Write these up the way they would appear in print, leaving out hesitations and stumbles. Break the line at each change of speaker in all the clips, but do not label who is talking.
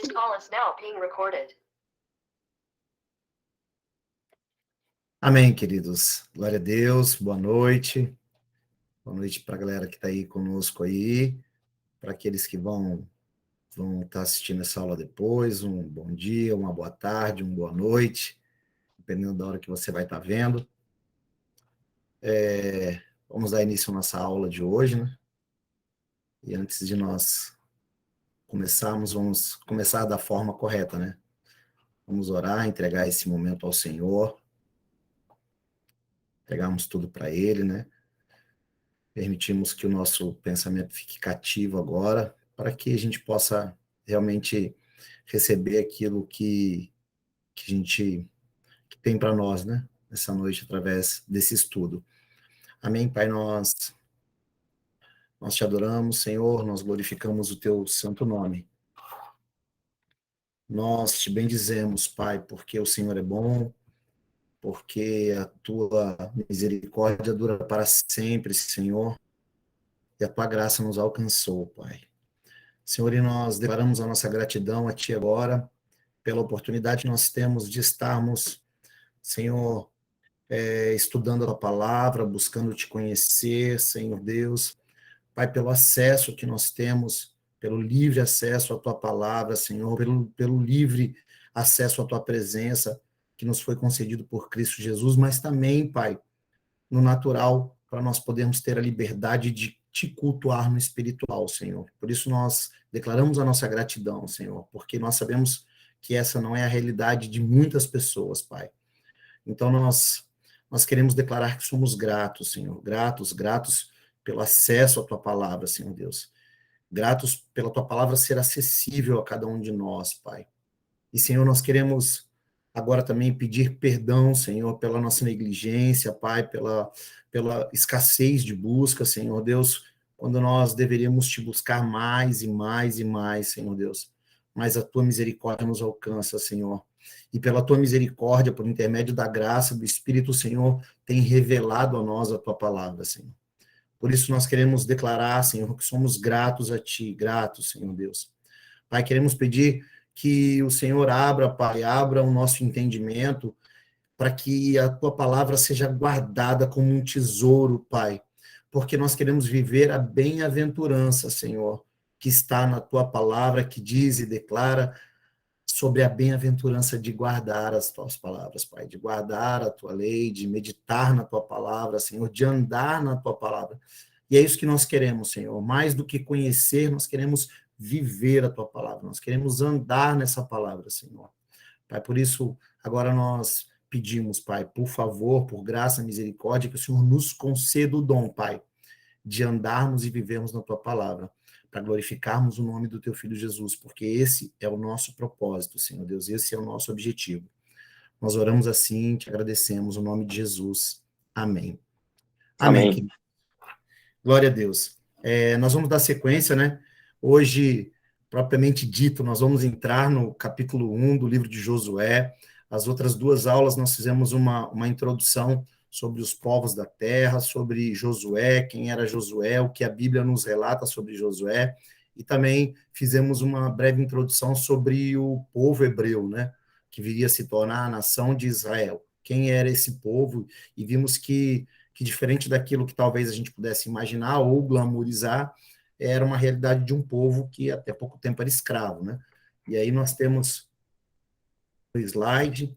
This call is now being recorded.
Amém, queridos. Glória a Deus, boa noite. Boa noite para a galera que está aí conosco aí, para aqueles que vão estar assistindo essa aula depois, um bom dia, uma boa tarde, uma boa noite, dependendo da hora que você vai estar vendo. Vamos dar início à nossa aula de hoje, né? E antes de nós começarmos, vamos começar da forma correta, né? Vamos orar, entregar esse momento ao Senhor, entregarmos tudo para Ele, né? Permitimos que o nosso pensamento fique cativo agora, para que a gente possa realmente receber aquilo que a gente que tem para nós, né? Essa noite, através desse estudo. Amém, Pai, nós te adoramos, Senhor, nós glorificamos o Teu santo nome. Nós te bendizemos, Pai, porque o Senhor é bom, porque a Tua misericórdia dura para sempre, Senhor, e a Tua graça nos alcançou, Pai. Senhor, e nós declaramos a nossa gratidão a Ti agora, pela oportunidade que nós temos de estarmos, Senhor, estudando a Tua palavra, buscando Te conhecer, Senhor Deus. Pai, pelo acesso que nós temos, pelo livre acesso à Tua palavra, Senhor, pelo livre acesso à Tua presença, que nos foi concedido por Cristo Jesus, mas também, Pai, no natural, para nós podermos ter a liberdade de Te cultuar no espiritual, Senhor. Por isso nós declaramos a nossa gratidão, Senhor, porque nós sabemos que essa não é a realidade de muitas pessoas, Pai. Então nós queremos declarar que somos gratos, Senhor, gratos pelo acesso à Tua palavra, Senhor Deus. Gratos pela Tua palavra ser acessível a cada um de nós, Pai. E, Senhor, nós queremos agora também pedir perdão, Senhor, pela nossa negligência, Pai, pela escassez de busca, Senhor Deus, quando nós deveríamos Te buscar mais e mais e mais, Senhor Deus. Mas a Tua misericórdia nos alcança, Senhor. E pela Tua misericórdia, por intermédio da graça do Espírito, Senhor, tem revelado a nós a Tua palavra, Senhor. Por isso nós queremos declarar, Senhor, que somos gratos a Ti, gratos, Senhor Deus. Pai, queremos pedir que o Senhor abra, Pai, abra o nosso entendimento para que a Tua palavra seja guardada como um tesouro, Pai, porque nós queremos viver a bem-aventurança, Senhor, que está na Tua palavra, que diz e declara sobre a bem-aventurança de guardar as Tuas palavras, Pai, de guardar a Tua lei, de meditar na Tua palavra, Senhor, de andar na Tua palavra. E é isso que nós queremos, Senhor. Mais do que conhecer, nós queremos viver a Tua palavra, nós queremos andar nessa palavra, Senhor. Pai, por isso, agora nós pedimos, Pai, por favor, por graça e misericórdia, que o Senhor nos conceda o dom, Pai, de andarmos e vivermos na Tua palavra, para glorificarmos o nome do Teu Filho Jesus, porque esse é o nosso propósito, Senhor Deus, esse é o nosso objetivo. Nós oramos assim, Te agradecemos, no nome de Jesus. Amém. Amém.
Amém.
Glória a Deus. Nós vamos dar sequência, né? Hoje, propriamente dito, nós vamos entrar no capítulo 1 do livro de Josué. As outras duas aulas nós fizemos uma introdução sobre os povos da terra, sobre Josué, quem era Josué, o que a Bíblia nos relata sobre Josué, e também fizemos uma breve introdução sobre o povo hebreu, né? Que viria a se tornar a nação de Israel. Quem era esse povo? E vimos que diferente daquilo que talvez a gente pudesse imaginar ou glamorizar, era uma realidade de um povo que até pouco tempo era escravo, né? E aí nós temos o slide,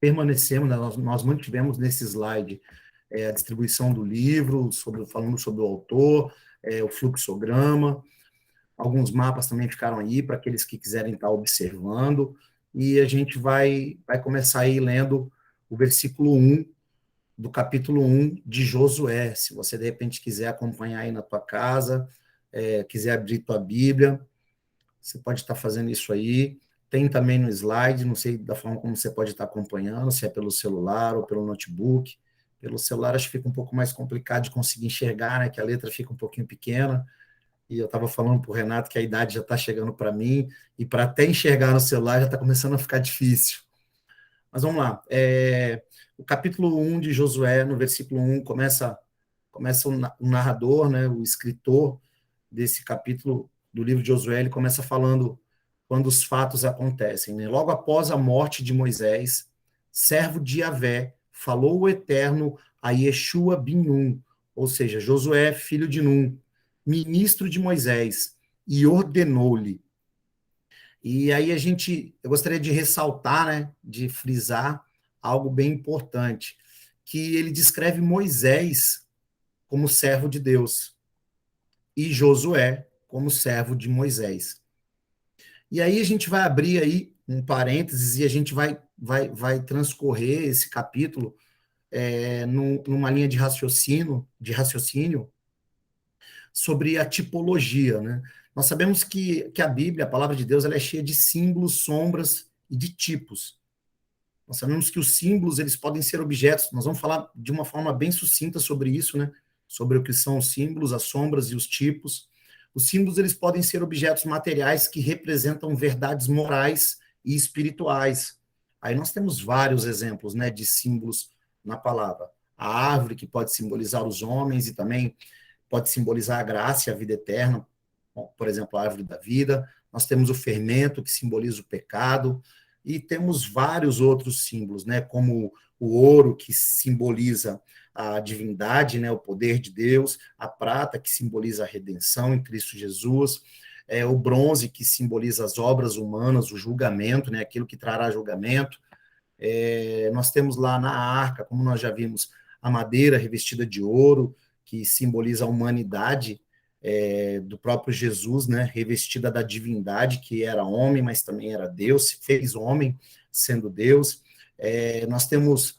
permanecemos, né? nós mantivemos nesse slide a distribuição do livro, falando sobre o autor, o fluxograma, alguns mapas também ficaram aí para aqueles que quiserem estar observando, e a gente vai começar aí lendo o versículo 1 do capítulo 1 de Josué. Se você, de repente, quiser acompanhar aí na tua casa, quiser abrir tua Bíblia, você pode estar fazendo isso aí. Tem também no slide, não sei da forma como você pode estar acompanhando, se é pelo celular ou pelo notebook. Pelo celular acho que fica um pouco mais complicado de conseguir enxergar, né, que a letra fica um pouquinho pequena, e eu estava falando para o Renato que a idade já está chegando para mim, e para até enxergar no celular já está começando a ficar difícil. Mas vamos lá. O capítulo 1 de Josué, no versículo 1, começa o narrador, né, o escritor desse capítulo do livro de Josué, ele começa falando quando os fatos acontecem, né? Logo após a morte de Moisés, servo de Yahvé, falou o Eterno a Yeshua bin Nun, ou seja, Josué, filho de Nun, ministro de Moisés, e ordenou-lhe. E aí eu gostaria de ressaltar, né, de frisar algo bem importante, que ele descreve Moisés como servo de Deus e Josué como servo de Moisés. E aí a gente vai abrir aí um parênteses e a gente vai transcorrer esse capítulo numa linha de raciocínio sobre a tipologia, né? Nós sabemos que a Bíblia, a palavra de Deus, ela é cheia de símbolos, sombras e de tipos. Nós sabemos que os símbolos, eles podem ser objetos. Nós vamos falar de uma forma bem sucinta sobre isso, né? Sobre o que são os símbolos, as sombras e os tipos. Os símbolos, eles podem ser objetos materiais que representam verdades morais e espirituais. Aí nós temos vários exemplos, né, de símbolos na palavra. A árvore, que pode simbolizar os homens e também pode simbolizar a graça e a vida eterna, por exemplo, a árvore da vida. Nós temos o fermento, que simboliza o pecado, e temos vários outros símbolos, né, como o ouro, que simboliza a divindade, né, o poder de Deus, a prata, que simboliza a redenção em Cristo Jesus, o bronze, que simboliza as obras humanas, o julgamento, né, aquilo que trará julgamento. Nós temos lá na arca, como nós já vimos, a madeira revestida de ouro, que simboliza a humanidade do próprio Jesus, né, revestida da divindade, que era homem, mas também era Deus, se fez homem, sendo Deus. Nós temos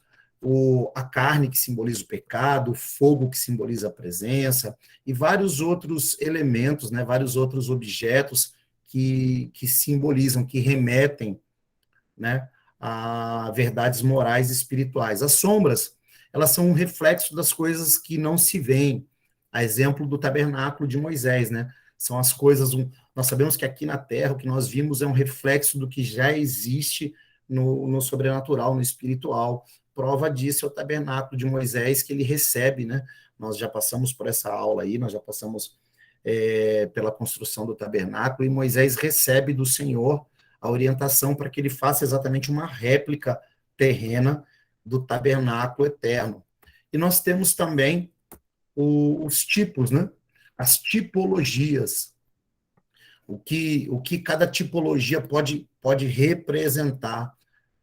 a carne, que simboliza o pecado, o fogo, que simboliza a presença, e vários outros elementos, né, vários outros objetos que simbolizam, que remetem, né, a verdades morais e espirituais. As sombras, elas são um reflexo das coisas que não se veem, a exemplo do tabernáculo de Moisés, né? São as coisas, nós sabemos que aqui na Terra o que nós vimos é um reflexo do que já existe no sobrenatural, no espiritual. Prova disso é o tabernáculo de Moisés que ele recebe, né? Nós já passamos por essa aula aí, nós já passamos pela construção do tabernáculo, e Moisés recebe do Senhor a orientação para que ele faça exatamente uma réplica terrena do tabernáculo eterno. E nós temos também os tipos, né? As tipologias, o que cada tipologia pode representar.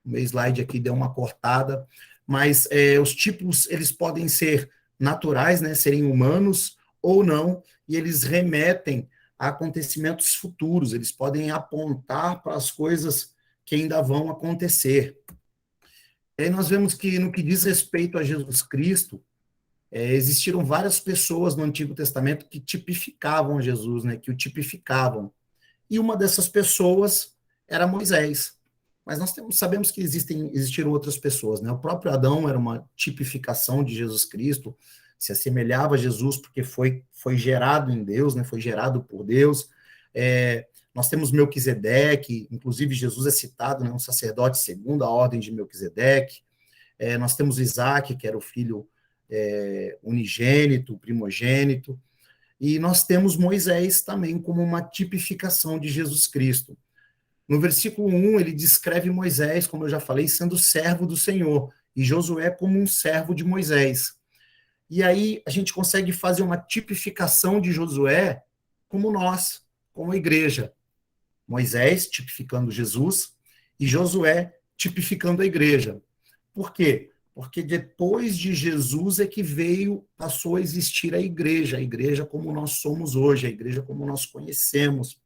O meu slide aqui deu uma cortada, mas os tipos, eles podem ser naturais, né? Serem humanos ou não, e eles remetem a acontecimentos futuros, eles podem apontar para as coisas que ainda vão acontecer. E aí nós vemos que, no que diz respeito a Jesus Cristo, existiram várias pessoas no Antigo Testamento que tipificavam Jesus, né, que o tipificavam. E uma dessas pessoas era Moisés. Mas nós sabemos que existiram outras pessoas, né? O próprio Adão era uma tipificação de Jesus Cristo, se assemelhava a Jesus porque foi gerado em Deus, né? Foi gerado por Deus. Nós temos Melquisedeque, inclusive Jesus é citado, né? Um sacerdote segundo a ordem de Melquisedeque. Nós temos Isaac, que era o filho unigênito, primogênito. E nós temos Moisés também como uma tipificação de Jesus Cristo. No versículo 1, ele descreve Moisés, como eu já falei, sendo servo do Senhor, e Josué como um servo de Moisés. E aí a gente consegue fazer uma tipificação de Josué como nós, como a igreja. Moisés tipificando Jesus e Josué tipificando a igreja. Por quê? Porque depois de Jesus é que passou a existir a igreja como nós somos hoje, a igreja como nós conhecemos,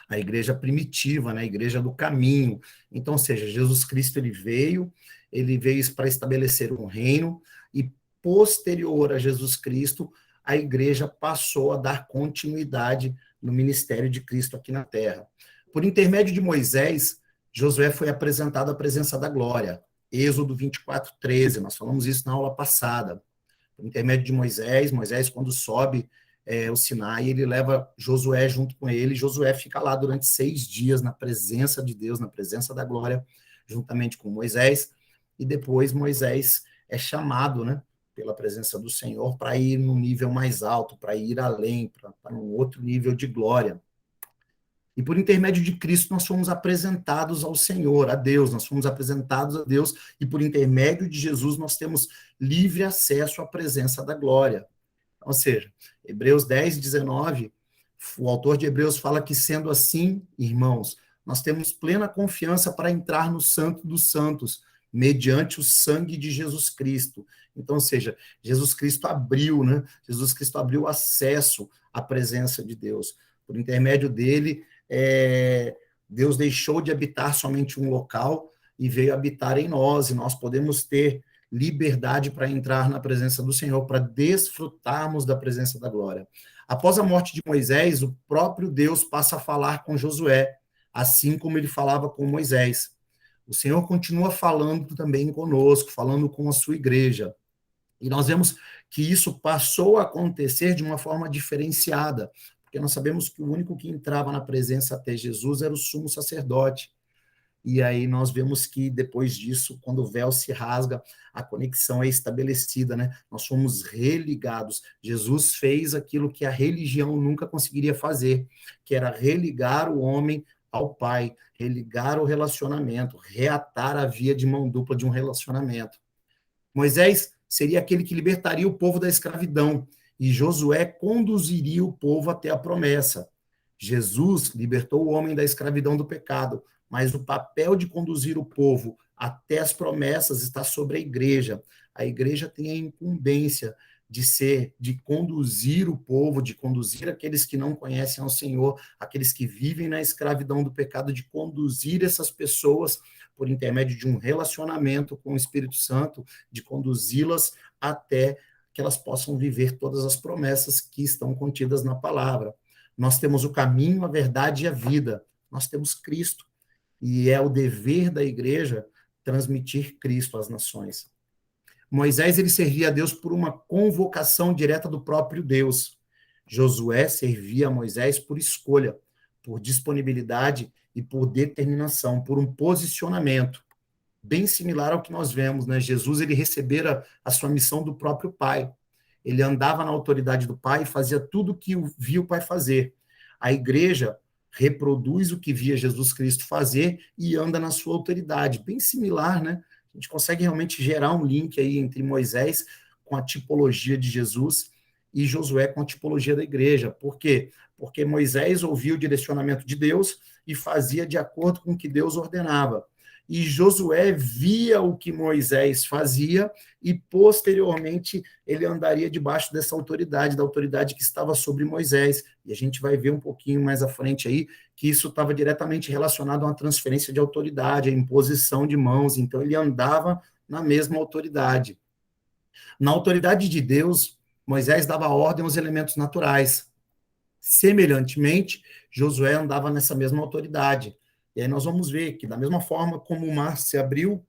a igreja primitiva, né, a igreja do caminho. Então, ou seja, Jesus Cristo ele veio para estabelecer um reino, e posterior a Jesus Cristo, a igreja passou a dar continuidade no ministério de Cristo aqui na terra. Por intermédio de Moisés, Josué foi apresentado à presença da glória. Êxodo 24:13, nós falamos isso na aula passada. Por intermédio de Moisés, quando sobe o Sinai, ele leva Josué junto com ele, Josué fica lá durante 6 dias na presença de Deus, na presença da glória, juntamente com Moisés, e depois Moisés é chamado, né, pela presença do Senhor para ir num nível mais alto, para ir além, para um outro nível de glória. E por intermédio de Cristo nós fomos apresentados ao Senhor, a Deus, nós fomos apresentados a Deus, e por intermédio de Jesus nós temos livre acesso à presença da glória. Ou seja, Hebreus 10, 19, o autor de Hebreus fala que, sendo assim, irmãos, nós temos plena confiança para entrar no Santo dos Santos, mediante o sangue de Jesus Cristo. Então, ou seja, Jesus Cristo abriu, né? Jesus Cristo abriu acesso à presença de Deus. Por intermédio dele, Deus deixou de habitar somente um local e veio habitar em nós, e nós podemos ter liberdade para entrar na presença do Senhor, para desfrutarmos da presença da glória. Após a morte de Moisés, o próprio Deus passa a falar com Josué, assim como ele falava com Moisés. O Senhor continua falando também conosco, falando com a sua igreja. E nós vemos que isso passou a acontecer de uma forma diferenciada, porque nós sabemos que o único que entrava na presença até Jesus era o sumo sacerdote. E aí nós vemos que depois disso, quando o véu se rasga, a conexão é estabelecida, né? Nós fomos religados. Jesus fez aquilo que a religião nunca conseguiria fazer, que era religar o homem ao Pai, religar o relacionamento, reatar a via de mão dupla de um relacionamento. Moisés seria aquele que libertaria o povo da escravidão, e Josué conduziria o povo até a promessa. Jesus libertou o homem da escravidão do pecado, mas o papel de conduzir o povo até as promessas está sobre a igreja. A igreja tem a incumbência de conduzir o povo, de conduzir aqueles que não conhecem ao Senhor, aqueles que vivem na escravidão do pecado, de conduzir essas pessoas por intermédio de um relacionamento com o Espírito Santo, de conduzi-las até que elas possam viver todas as promessas que estão contidas na palavra. Nós temos o caminho, a verdade e a vida. Nós temos Cristo. E é o dever da igreja transmitir Cristo às nações. Moisés, ele servia a Deus por uma convocação direta do próprio Deus. Josué servia a Moisés por escolha, por disponibilidade e por determinação, por um posicionamento, bem similar ao que nós vemos, né? Jesus, ele recebera a sua missão do próprio Pai. Ele andava na autoridade do Pai e fazia tudo o que via o Pai fazer. A igreja reproduz o que via Jesus Cristo fazer e anda na sua autoridade, bem similar, né? A gente consegue realmente gerar um link aí entre Moisés com a tipologia de Jesus e Josué com a tipologia da igreja. Por quê? Porque Moisés ouvia o direcionamento de Deus e fazia de acordo com o que Deus ordenava. E Josué via o que Moisés fazia e, posteriormente, ele andaria debaixo dessa autoridade, da autoridade que estava sobre Moisés. E a gente vai ver um pouquinho mais à frente aí que isso estava diretamente relacionado a uma transferência de autoridade, a imposição de mãos. Então, ele andava na mesma autoridade. Na autoridade de Deus, Moisés dava ordem aos elementos naturais. Semelhantemente, Josué andava nessa mesma autoridade. E aí nós vamos ver que, da mesma forma como o mar se abriu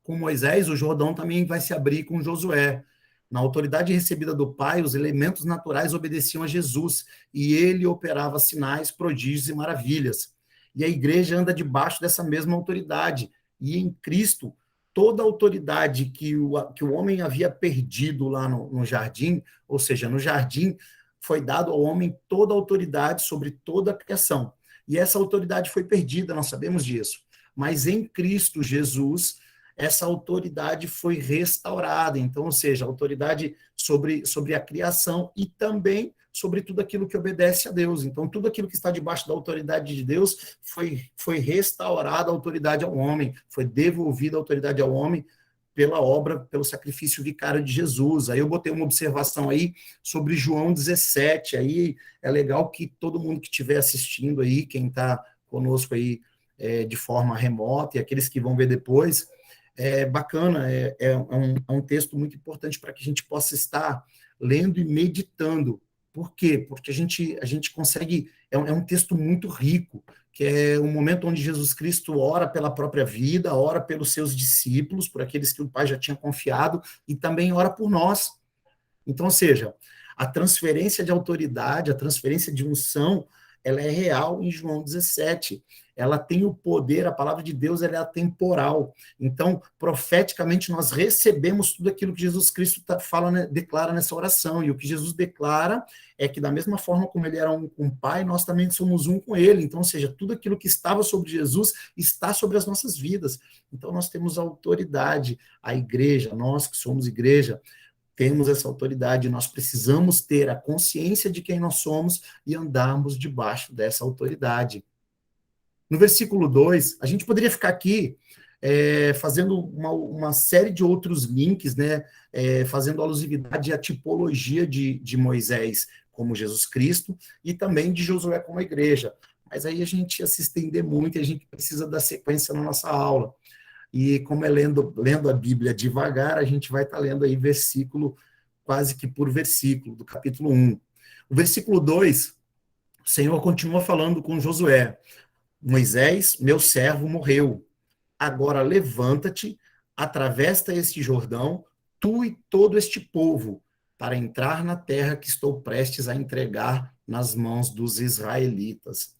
com Moisés, o Jordão também vai se abrir com Josué. Na autoridade recebida do Pai, os elementos naturais obedeciam a Jesus, e ele operava sinais, prodígios e maravilhas. E a igreja anda debaixo dessa mesma autoridade. E em Cristo, toda a autoridade que o homem havia perdido lá no jardim, ou seja, no jardim, foi dado ao homem toda a autoridade sobre toda a criação. E essa autoridade foi perdida, nós sabemos disso. Mas em Cristo Jesus, essa autoridade foi restaurada. Então, ou seja, a autoridade sobre a criação e também sobre tudo aquilo que obedece a Deus. Então, tudo aquilo que está debaixo da autoridade de Deus foi restaurada a autoridade ao homem, foi devolvida a autoridade ao homem pela obra, pelo sacrifício vicário de Jesus. Aí eu botei uma observação aí sobre João 17, aí é legal que todo mundo que estiver assistindo aí, quem está conosco aí de forma remota e aqueles que vão ver depois, é bacana, é um texto muito importante para que a gente possa estar lendo e meditando. Por quê? Porque a gente consegue, é um texto muito rico, que é um momento onde Jesus Cristo ora pela própria vida, ora pelos seus discípulos, por aqueles que o Pai já tinha confiado, e também ora por nós. Então, ou seja, a transferência de autoridade, a transferência de unção, ela é real em João 17. Ela tem o poder, a palavra de Deus ela é atemporal. Então, profeticamente, nós recebemos tudo aquilo que Jesus Cristo fala, né, declara nessa oração. E o que Jesus declara é que, da mesma forma como ele era um com o Pai, nós também somos um com ele. Então, ou seja, tudo aquilo que estava sobre Jesus está sobre as nossas vidas. Então, nós temos autoridade. A igreja, nós que somos igreja, temos essa autoridade, nós precisamos ter a consciência de quem nós somos e andarmos debaixo dessa autoridade. No versículo 2, a gente poderia ficar aqui fazendo uma série de outros links, né, fazendo alusividade à tipologia de Moisés como Jesus Cristo e também de Josué como a igreja. Mas aí a gente ia se estender muito e a gente precisa dar sequência na nossa aula. E como é lendo a Bíblia devagar, a gente vai estar lendo aí versículo, quase que por versículo, do capítulo 1. O versículo 2, o Senhor continua falando com Josué. Moisés, meu servo, morreu. Agora levanta-te, atravessa este Jordão, tu e todo este povo, para entrar na terra que estou prestes a entregar nas mãos dos israelitas.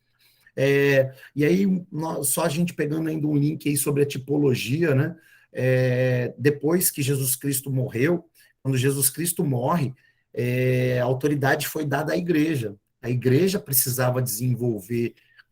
E aí, só a gente pegando ainda um link aí sobre a tipologia, né? Depois que Jesus Cristo morreu, quando Jesus Cristo morre, a autoridade foi dada à igreja. A igreja precisava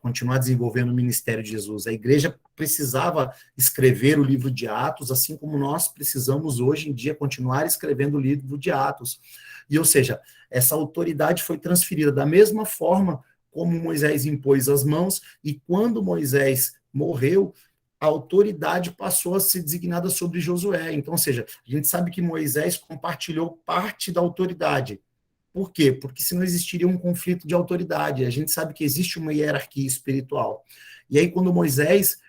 continuar desenvolvendo o ministério de Jesus. A igreja precisava escrever o livro de Atos, assim como nós precisamos hoje em dia continuar escrevendo o livro de Atos. E, ou seja, essa autoridade foi transferida da mesma forma como Moisés impôs as mãos, e quando Moisés morreu, a autoridade passou a ser designada sobre Josué. Então, ou seja, a gente sabe que Moisés compartilhou parte da autoridade. Por quê? Porque senão existiria um conflito de autoridade. A gente sabe que existe uma hierarquia espiritual. E aí, quando Moisés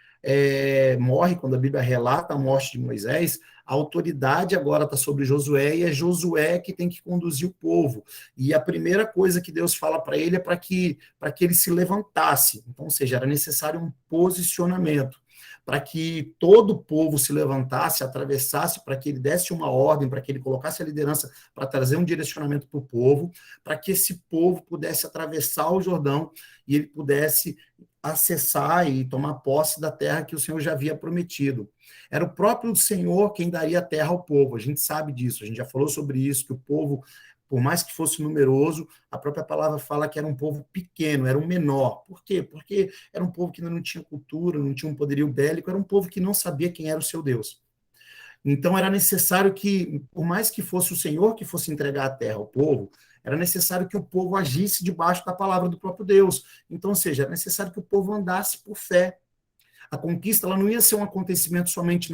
morre, quando a Bíblia relata a morte de Moisés, a autoridade agora está sobre Josué, e é Josué que tem que conduzir o povo. E a primeira coisa que Deus fala para ele é para que ele se levantasse. Então, ou seja, era necessário um posicionamento, para que todo o povo se levantasse, atravessasse, para que ele desse uma ordem, para que ele colocasse a liderança para trazer um direcionamento para o povo, para que esse povo pudesse atravessar o Jordão e ele pudesse acessar e tomar posse da terra que o Senhor já havia prometido. Era o próprio Senhor quem daria a terra ao povo, a gente sabe disso, a gente já falou sobre isso, que o povo, por mais que fosse numeroso, a própria palavra fala que era um povo pequeno, era um menor. Por quê? Porque era um povo que ainda não tinha cultura, não tinha um poderio bélico, era um povo que não sabia quem era o seu Deus. Então era necessário que, por mais que fosse o Senhor que fosse entregar a terra ao povo, era necessário que o povo agisse debaixo da palavra do próprio Deus. Então, ou seja, era necessário que o povo andasse por fé. A conquista ela não ia ser um acontecimento somente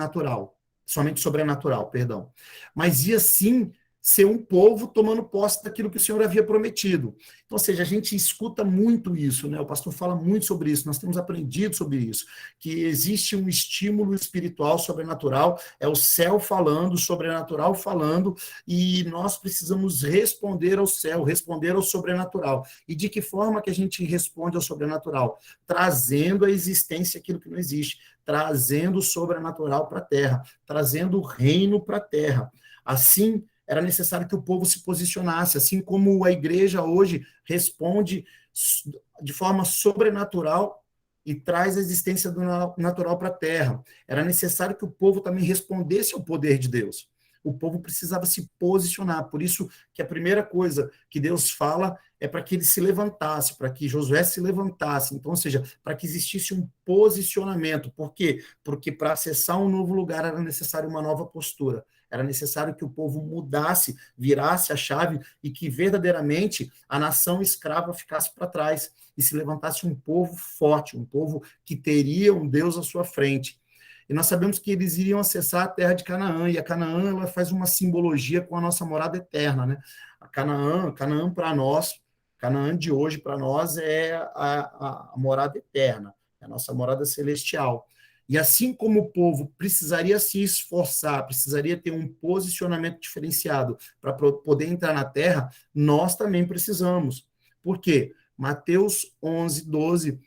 sobrenatural, perdão, mas ia sim ser um povo tomando posse daquilo que o Senhor havia prometido. Então, ou seja, a gente escuta muito isso, né? O pastor fala muito sobre isso, nós temos aprendido sobre isso, que existe um estímulo espiritual sobrenatural, é o céu falando, o sobrenatural falando, e nós precisamos responder ao céu, responder ao sobrenatural. E de que forma que a gente responde ao sobrenatural? Trazendo à existência aquilo que não existe, trazendo o sobrenatural para a terra, trazendo o reino para a terra. Assim, era necessário que o povo se posicionasse, assim como a igreja hoje responde de forma sobrenatural e traz a existência do natural para a terra. Era necessário que o povo também respondesse ao poder de Deus. O povo precisava se posicionar, por isso que a primeira coisa que Deus fala é para que ele se levantasse, para que Josué se levantasse, então, ou seja, para que existisse um posicionamento. Por quê? Porque para acessar um novo lugar era necessário uma nova postura. Era necessário que o povo mudasse, virasse a chave e que verdadeiramente a nação escrava ficasse para trás e se levantasse um povo forte, um povo que teria um Deus à sua frente. E nós sabemos que eles iriam acessar a terra de Canaã, e a Canaã ela faz uma simbologia com a nossa morada eterna, né? A Canaã para nós, Canaã de hoje para nós é a morada eterna, é a nossa morada celestial. E assim como o povo precisaria se esforçar, precisaria ter um posicionamento diferenciado para poder entrar na terra, nós também precisamos. Por quê? Mateus 11, 12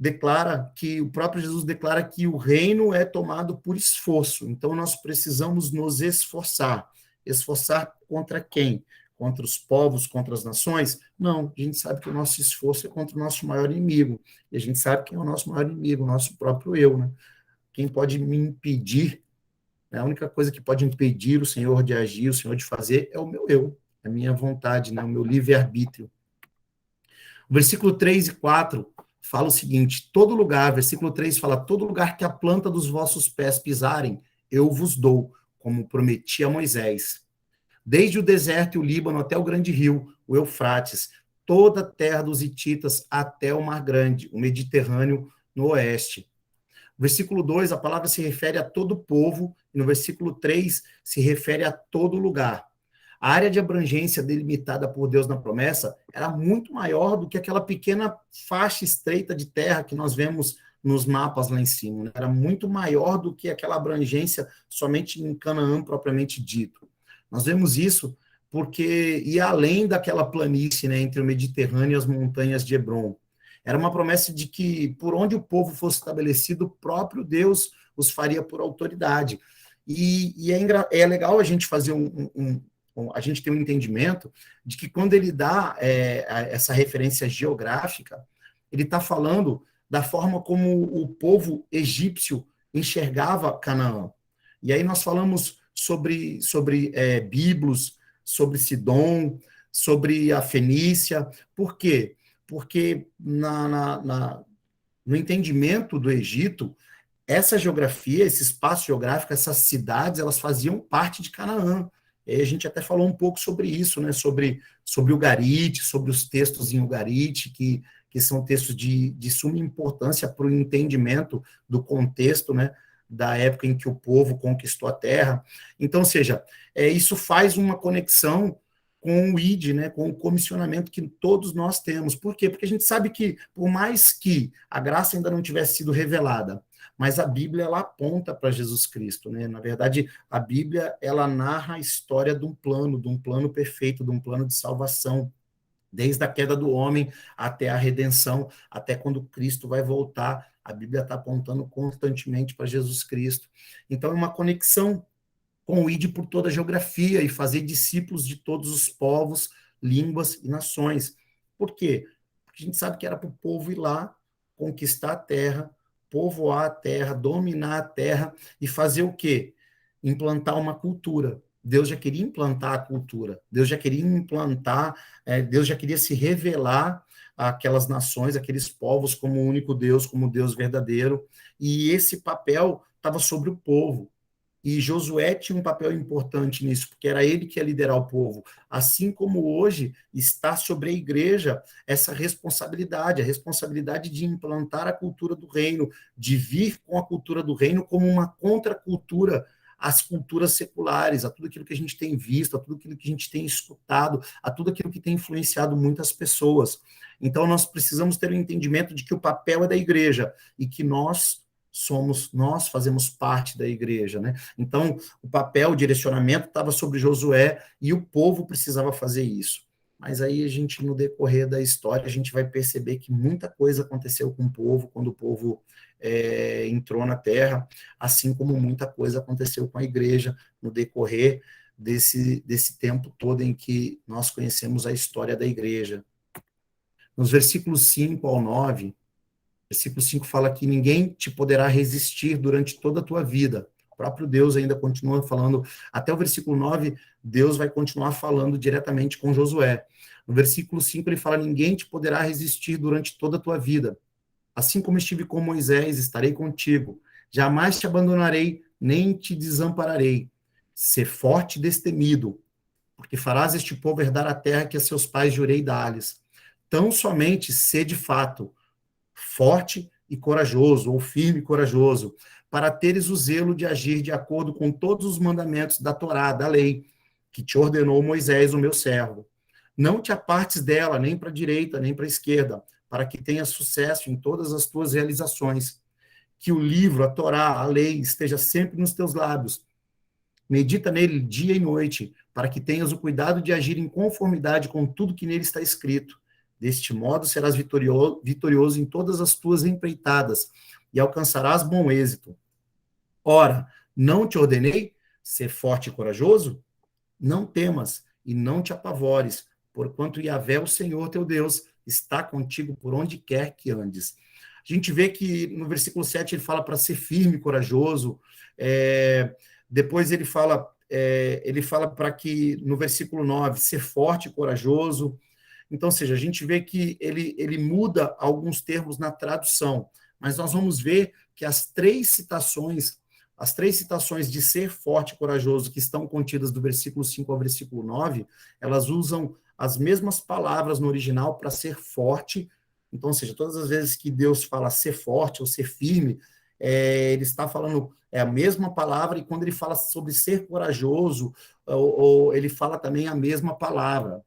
declara que o próprio Jesus declara que o reino é tomado por esforço. Então nós precisamos nos esforçar. Esforçar contra quem? contra os povos, contra as nações? Não, a gente sabe que o nosso esforço é contra o nosso maior inimigo, e a gente sabe quem é o nosso maior inimigo, o nosso próprio eu, né? Quem pode me impedir, né? A única coisa que pode impedir o Senhor de agir, o Senhor de fazer, é o meu eu, a minha vontade, né? O meu livre-arbítrio. O versículo 3 e 4 fala o seguinte, todo lugar, versículo 3 fala, todo lugar que a planta dos vossos pés pisarem, eu vos dou, como prometi a Moisés. Desde o deserto e o Líbano até o grande rio, o Eufrates, toda a terra dos hititas até o Mar Grande, o Mediterrâneo no oeste. No versículo 2, a palavra se refere a todo o povo, e no versículo 3 se refere a todo lugar. A área de abrangência delimitada por Deus na promessa era muito maior do que aquela pequena faixa estreita de terra que nós vemos nos mapas lá em cima, né? Era muito maior do que aquela abrangência somente em Canaã propriamente dito. Nós vemos isso porque ia além daquela planície, né, entre o Mediterrâneo e as montanhas de Hebrom. Era uma promessa de que, por onde o povo fosse estabelecido, o próprio Deus os faria por autoridade. E é legal a gente fazer a gente ter um entendimento de que quando ele dá essa referência geográfica, ele está falando da forma como o povo egípcio enxergava Canaã. E aí nós falamos sobre Biblos, sobre Sidom, sobre a Fenícia. Por quê? Porque no entendimento do Egito, essa geografia, esse espaço geográfico, essas cidades, elas faziam parte de Canaã. E a gente até falou um pouco sobre isso, né? Sobre o Ugarit, sobre os textos em Ugarit, que são textos de suma importância para o entendimento do contexto, né? Da época em que o povo conquistou a terra. Então, ou seja, isso faz uma conexão com o ID, né, com o comissionamento que todos nós temos. Por quê? Porque a gente sabe que, por mais que a graça ainda não tivesse sido revelada, mas a Bíblia, ela aponta para Jesus Cristo, né? Na verdade, a Bíblia, ela narra a história de um plano perfeito, de um plano de salvação, desde a queda do homem até a redenção, até quando Cristo vai voltar. A Bíblia está apontando constantemente para Jesus Cristo. Então, é uma conexão com o ID por toda a geografia e fazer discípulos de todos os povos, línguas e nações. Por quê? Porque a gente sabe que era para o povo ir lá, conquistar a terra, povoar a terra, dominar a terra e fazer o quê? Implantar uma cultura. Deus já queria implantar a cultura, Deus já queria implantar, Deus já queria se revelar àquelas nações, aqueles povos como o único Deus, como o Deus verdadeiro, e esse papel estava sobre o povo. E Josué tinha um papel importante nisso, porque era ele que ia liderar o povo. Assim como hoje está sobre a igreja essa responsabilidade, a responsabilidade de implantar a cultura do reino, de vir com a cultura do reino como uma contracultura às culturas seculares, a tudo aquilo que a gente tem visto, a tudo aquilo que a gente tem escutado, a tudo aquilo que tem influenciado muitas pessoas. Então, nós precisamos ter o entendimento de que o papel é da igreja e que nós fazemos parte da igreja, né? Então, o papel, o direcionamento estava sobre Josué e o povo precisava fazer isso. Mas aí a gente, no decorrer da história, a gente vai perceber que muita coisa aconteceu com o povo, quando o povo entrou na terra, assim como muita coisa aconteceu com a igreja no decorrer desse tempo todo em que nós conhecemos a história da igreja. Nos versículos 5 ao 9, versículo 5 fala que ninguém te poderá resistir durante toda a tua vida. O próprio Deus ainda continua falando, até o versículo 9, Deus vai continuar falando diretamente com Josué. No versículo 5 ele fala, ninguém te poderá resistir durante toda a tua vida. Assim como estive com Moisés, estarei contigo. Jamais te abandonarei, nem te desampararei. Ser forte e destemido, porque farás este povo herdar a terra que a seus pais jurei dar-lhes. Tão somente sê de fato forte e corajoso, ou firme e corajoso, para teres o zelo de agir de acordo com todos os mandamentos da Torá, da lei, que te ordenou Moisés, o meu servo. Não te apartes dela, nem para a direita, nem para a esquerda, para que tenhas sucesso em todas as tuas realizações. Que o livro, a Torá, a lei, esteja sempre nos teus lábios. Medita nele dia e noite, para que tenhas o cuidado de agir em conformidade com tudo que nele está escrito. Deste modo serás vitorioso em todas as tuas empreitadas e alcançarás bom êxito. Ora, não te ordenei ser forte e corajoso? Não temas e não te apavores, porquanto Yahvé, o Senhor teu Deus, está contigo por onde quer que andes. A gente vê que no versículo 7 ele fala para ser firme, corajoso. Depois ele fala para que, no versículo 9, ser forte e corajoso. Então, ou seja, a gente vê que ele muda alguns termos na tradução, mas nós vamos ver que as três citações de ser forte e corajoso que estão contidas do versículo 5 ao versículo 9, elas usam as mesmas palavras no original para ser forte. Então, ou seja, todas as vezes que Deus fala ser forte ou ser firme, ele está falando a mesma palavra, e quando ele fala sobre ser corajoso, ou ele fala também a mesma palavra.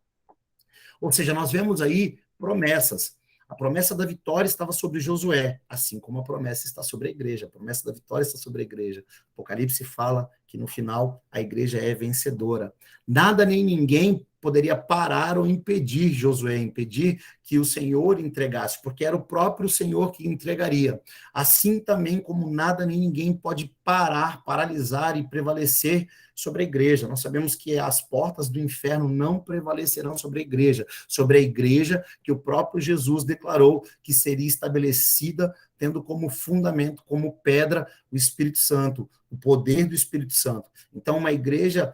Ou seja, nós vemos aí promessas. A promessa da vitória estava sobre Josué, assim como a promessa está sobre a igreja. A promessa da vitória está sobre a igreja. Apocalipse fala que no final a igreja é vencedora. Nada nem ninguém poderia parar ou impedir Josué, impedir que o Senhor entregasse, porque era o próprio Senhor que entregaria. Assim também como nada nem ninguém pode paralisar e prevalecer sobre a igreja. Nós sabemos que as portas do inferno não prevalecerão sobre a igreja que o próprio Jesus declarou que seria estabelecida, tendo como fundamento, como pedra, o Espírito Santo, o poder do Espírito Santo. Então, uma igreja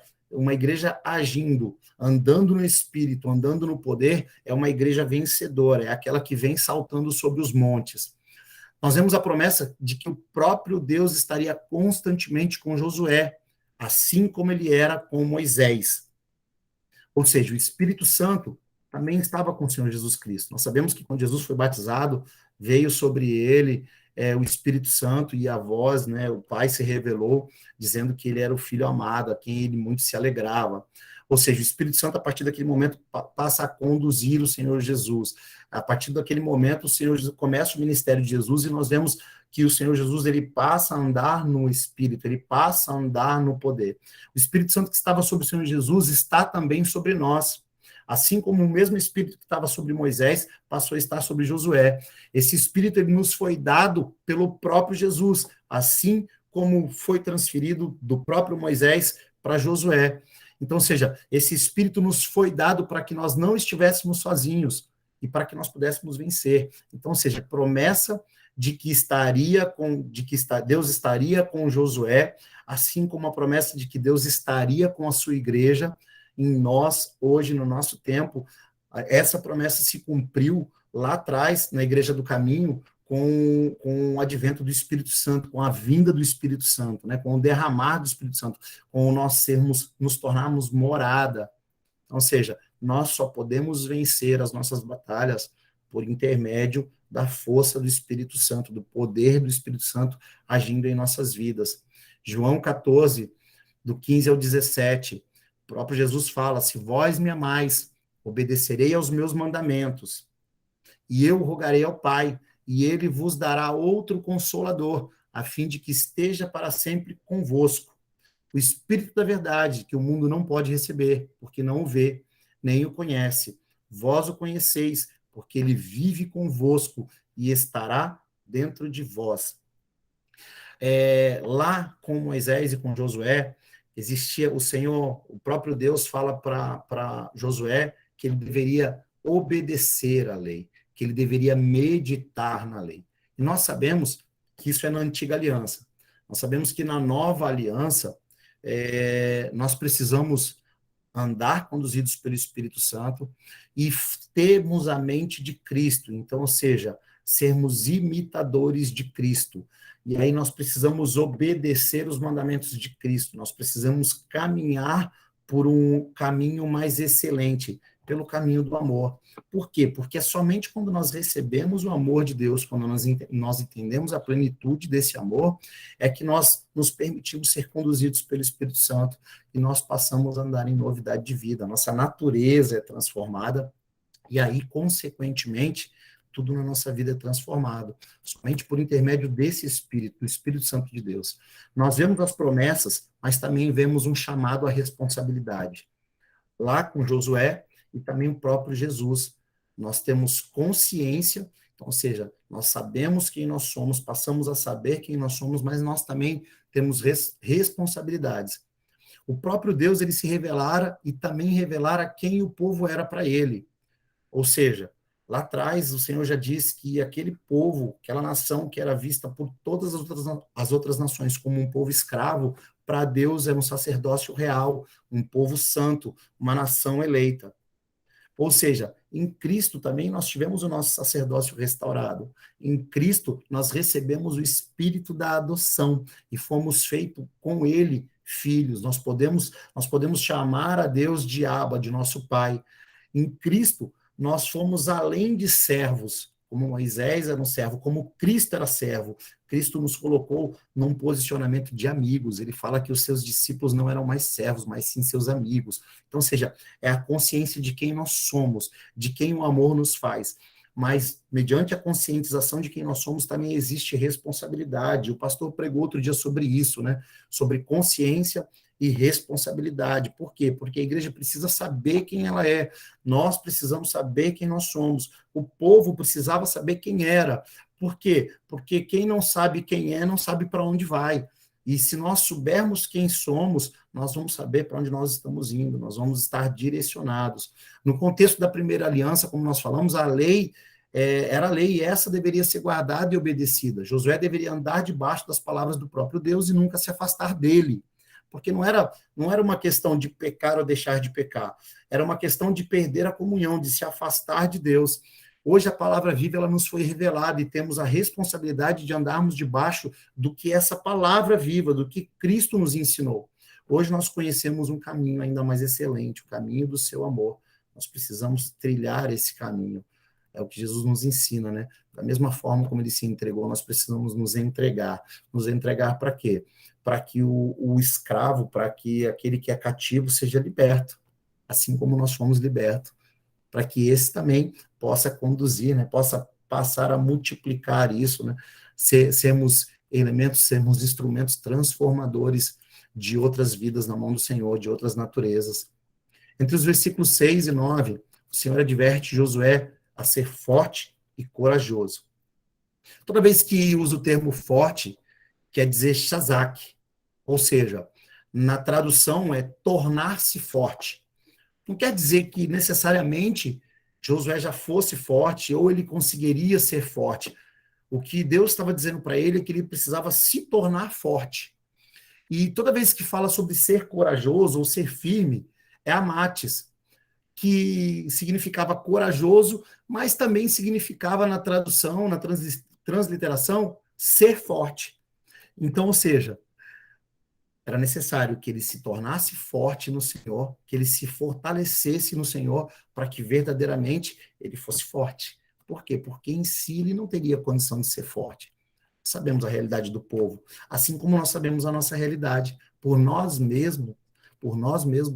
agindo, andando no Espírito, andando no poder, é uma igreja vencedora, é aquela que vem saltando sobre os montes. Nós vemos a promessa de que o próprio Deus estaria constantemente com Josué, assim como ele era com Moisés. Ou seja, o Espírito Santo também estava com o Senhor Jesus Cristo. Nós sabemos que quando Jesus foi batizado, veio sobre ele o Espírito Santo, e a voz, o Pai se revelou, dizendo que ele era o Filho amado, a quem ele muito se alegrava. Ou seja, o Espírito Santo, a partir daquele momento, passa a conduzir o Senhor Jesus. A partir daquele momento, o Senhor começa o ministério de Jesus, e nós vemos que o Senhor Jesus, ele passa a andar no Espírito, ele passa a andar no poder. O Espírito Santo que estava sobre o Senhor Jesus está também sobre nós. Assim como o mesmo Espírito que estava sobre Moisés passou a estar sobre Josué. Esse Espírito ele nos foi dado pelo próprio Jesus, assim como foi transferido do próprio Moisés para Josué. Então, ou seja, esse Espírito nos foi dado para que nós não estivéssemos sozinhos e para que nós pudéssemos vencer. Então, ou seja, promessa de que Deus estaria com Josué, assim como a promessa de que Deus estaria com a sua igreja, em nós, hoje, no nosso tempo. Essa promessa se cumpriu lá atrás, na Igreja do Caminho, com o advento do Espírito Santo, com a vinda do Espírito Santo, com o derramar do Espírito Santo, com nós nos tornarmos morada. Ou seja, nós só podemos vencer as nossas batalhas por intermédio da força do Espírito Santo, do poder do Espírito Santo agindo em nossas vidas. João 14, do 15 ao 17, o próprio Jesus fala: se vós me amais, obedecerei aos meus mandamentos, e eu rogarei ao Pai, e ele vos dará outro Consolador, a fim de que esteja para sempre convosco. O Espírito da verdade, que o mundo não pode receber, porque não o vê, nem o conhece. Vós o conheceis, porque ele vive convosco e estará dentro de vós. Lá com Moisés e com Josué, existia o Senhor, o próprio Deus fala para Josué que ele deveria obedecer à lei, que ele deveria meditar na lei. E nós sabemos que isso é na antiga aliança. Nós sabemos que na nova aliança, nós precisamos andar conduzidos pelo Espírito Santo e termos a mente de Cristo. Então, ou seja, sermos imitadores de Cristo. E aí nós precisamos obedecer os mandamentos de Cristo, nós precisamos caminhar por um caminho mais excelente, pelo caminho do amor. Por quê? Porque é somente quando nós recebemos o amor de Deus, quando nós entendemos a plenitude desse amor, é que nós nos permitimos ser conduzidos pelo Espírito Santo e nós passamos a andar em novidade de vida. A nossa natureza é transformada e aí, consequentemente, tudo na nossa vida é transformado, somente por intermédio desse Espírito, do Espírito Santo de Deus. Nós vemos as promessas, mas também vemos um chamado à responsabilidade. Lá com Josué e também o próprio Jesus, nós temos consciência, então, ou seja, nós sabemos quem nós somos, passamos a saber quem nós somos, mas nós também temos responsabilidades. O próprio Deus, ele se revelara e também revelara quem o povo era para ele. Ou seja, lá atrás o Senhor já disse que aquele povo, aquela nação que era vista por todas as outras nações como um povo escravo, para Deus era um sacerdócio real, um povo santo, uma nação eleita. Ou seja, em Cristo também nós tivemos o nosso sacerdócio restaurado. Em Cristo nós recebemos o espírito da adoção e fomos feitos com ele filhos. Nós podemos chamar a Deus de Abba, de nosso Pai. Em Cristo nós fomos além de servos, como Moisés era um servo, como Cristo era servo. Cristo nos colocou num posicionamento de amigos. Ele fala que os seus discípulos não eram mais servos, mas sim seus amigos. Então, ou seja, é a consciência de quem nós somos, de quem o amor nos faz. Mas, mediante a conscientização de quem nós somos, também existe responsabilidade. O pastor pregou outro dia sobre isso, né? Sobre consciência e responsabilidade. Por quê? Porque a igreja precisa saber quem ela é. Nós precisamos saber quem nós somos. O povo precisava saber quem era. Por quê? Porque quem não sabe quem é, não sabe para onde vai. E se nós soubermos quem somos, nós vamos saber para onde nós estamos indo, nós vamos estar direcionados. No contexto da primeira aliança, como nós falamos, a lei era a lei e essa deveria ser guardada e obedecida. Josué deveria andar debaixo das palavras do próprio Deus e nunca se afastar dele. Porque não era uma questão de pecar ou deixar de pecar, era uma questão de perder a comunhão, de se afastar de Deus. Hoje a palavra viva ela nos foi revelada e temos a responsabilidade de andarmos debaixo do que essa palavra viva, do que Cristo nos ensinou. Hoje nós conhecemos um caminho ainda mais excelente, o caminho do seu amor. Nós precisamos trilhar esse caminho. É o que Jesus nos ensina, né? Da mesma forma como ele se entregou, nós precisamos nos entregar. Nos entregar para quê? Para que o escravo, para que aquele que é cativo seja liberto, assim como nós fomos libertos, para que esse também possa conduzir, né? Possa passar a multiplicar isso, né? Sermos elementos, sermos instrumentos transformadores de outras vidas na mão do Senhor, de outras naturezas. Entre os versículos 6 e 9, o Senhor adverte Josué a ser forte e corajoso. Toda vez que usa o termo forte, quer dizer shazak, ou seja, na tradução é tornar-se forte. Não quer dizer que necessariamente Josué já fosse forte ou ele conseguiria ser forte. O que Deus estava dizendo para ele é que ele precisava se tornar forte. E toda vez que fala sobre ser corajoso ou ser firme, é amates, que significava corajoso, mas também significava na tradução, na transliteração, ser forte. Então, ou seja, era necessário que ele se tornasse forte no Senhor, que ele se fortalecesse no Senhor, para que verdadeiramente ele fosse forte. Por quê? Porque em si ele não teria condição de ser forte. Sabemos a realidade do povo, assim como nós sabemos a nossa realidade. Por nós mesmos,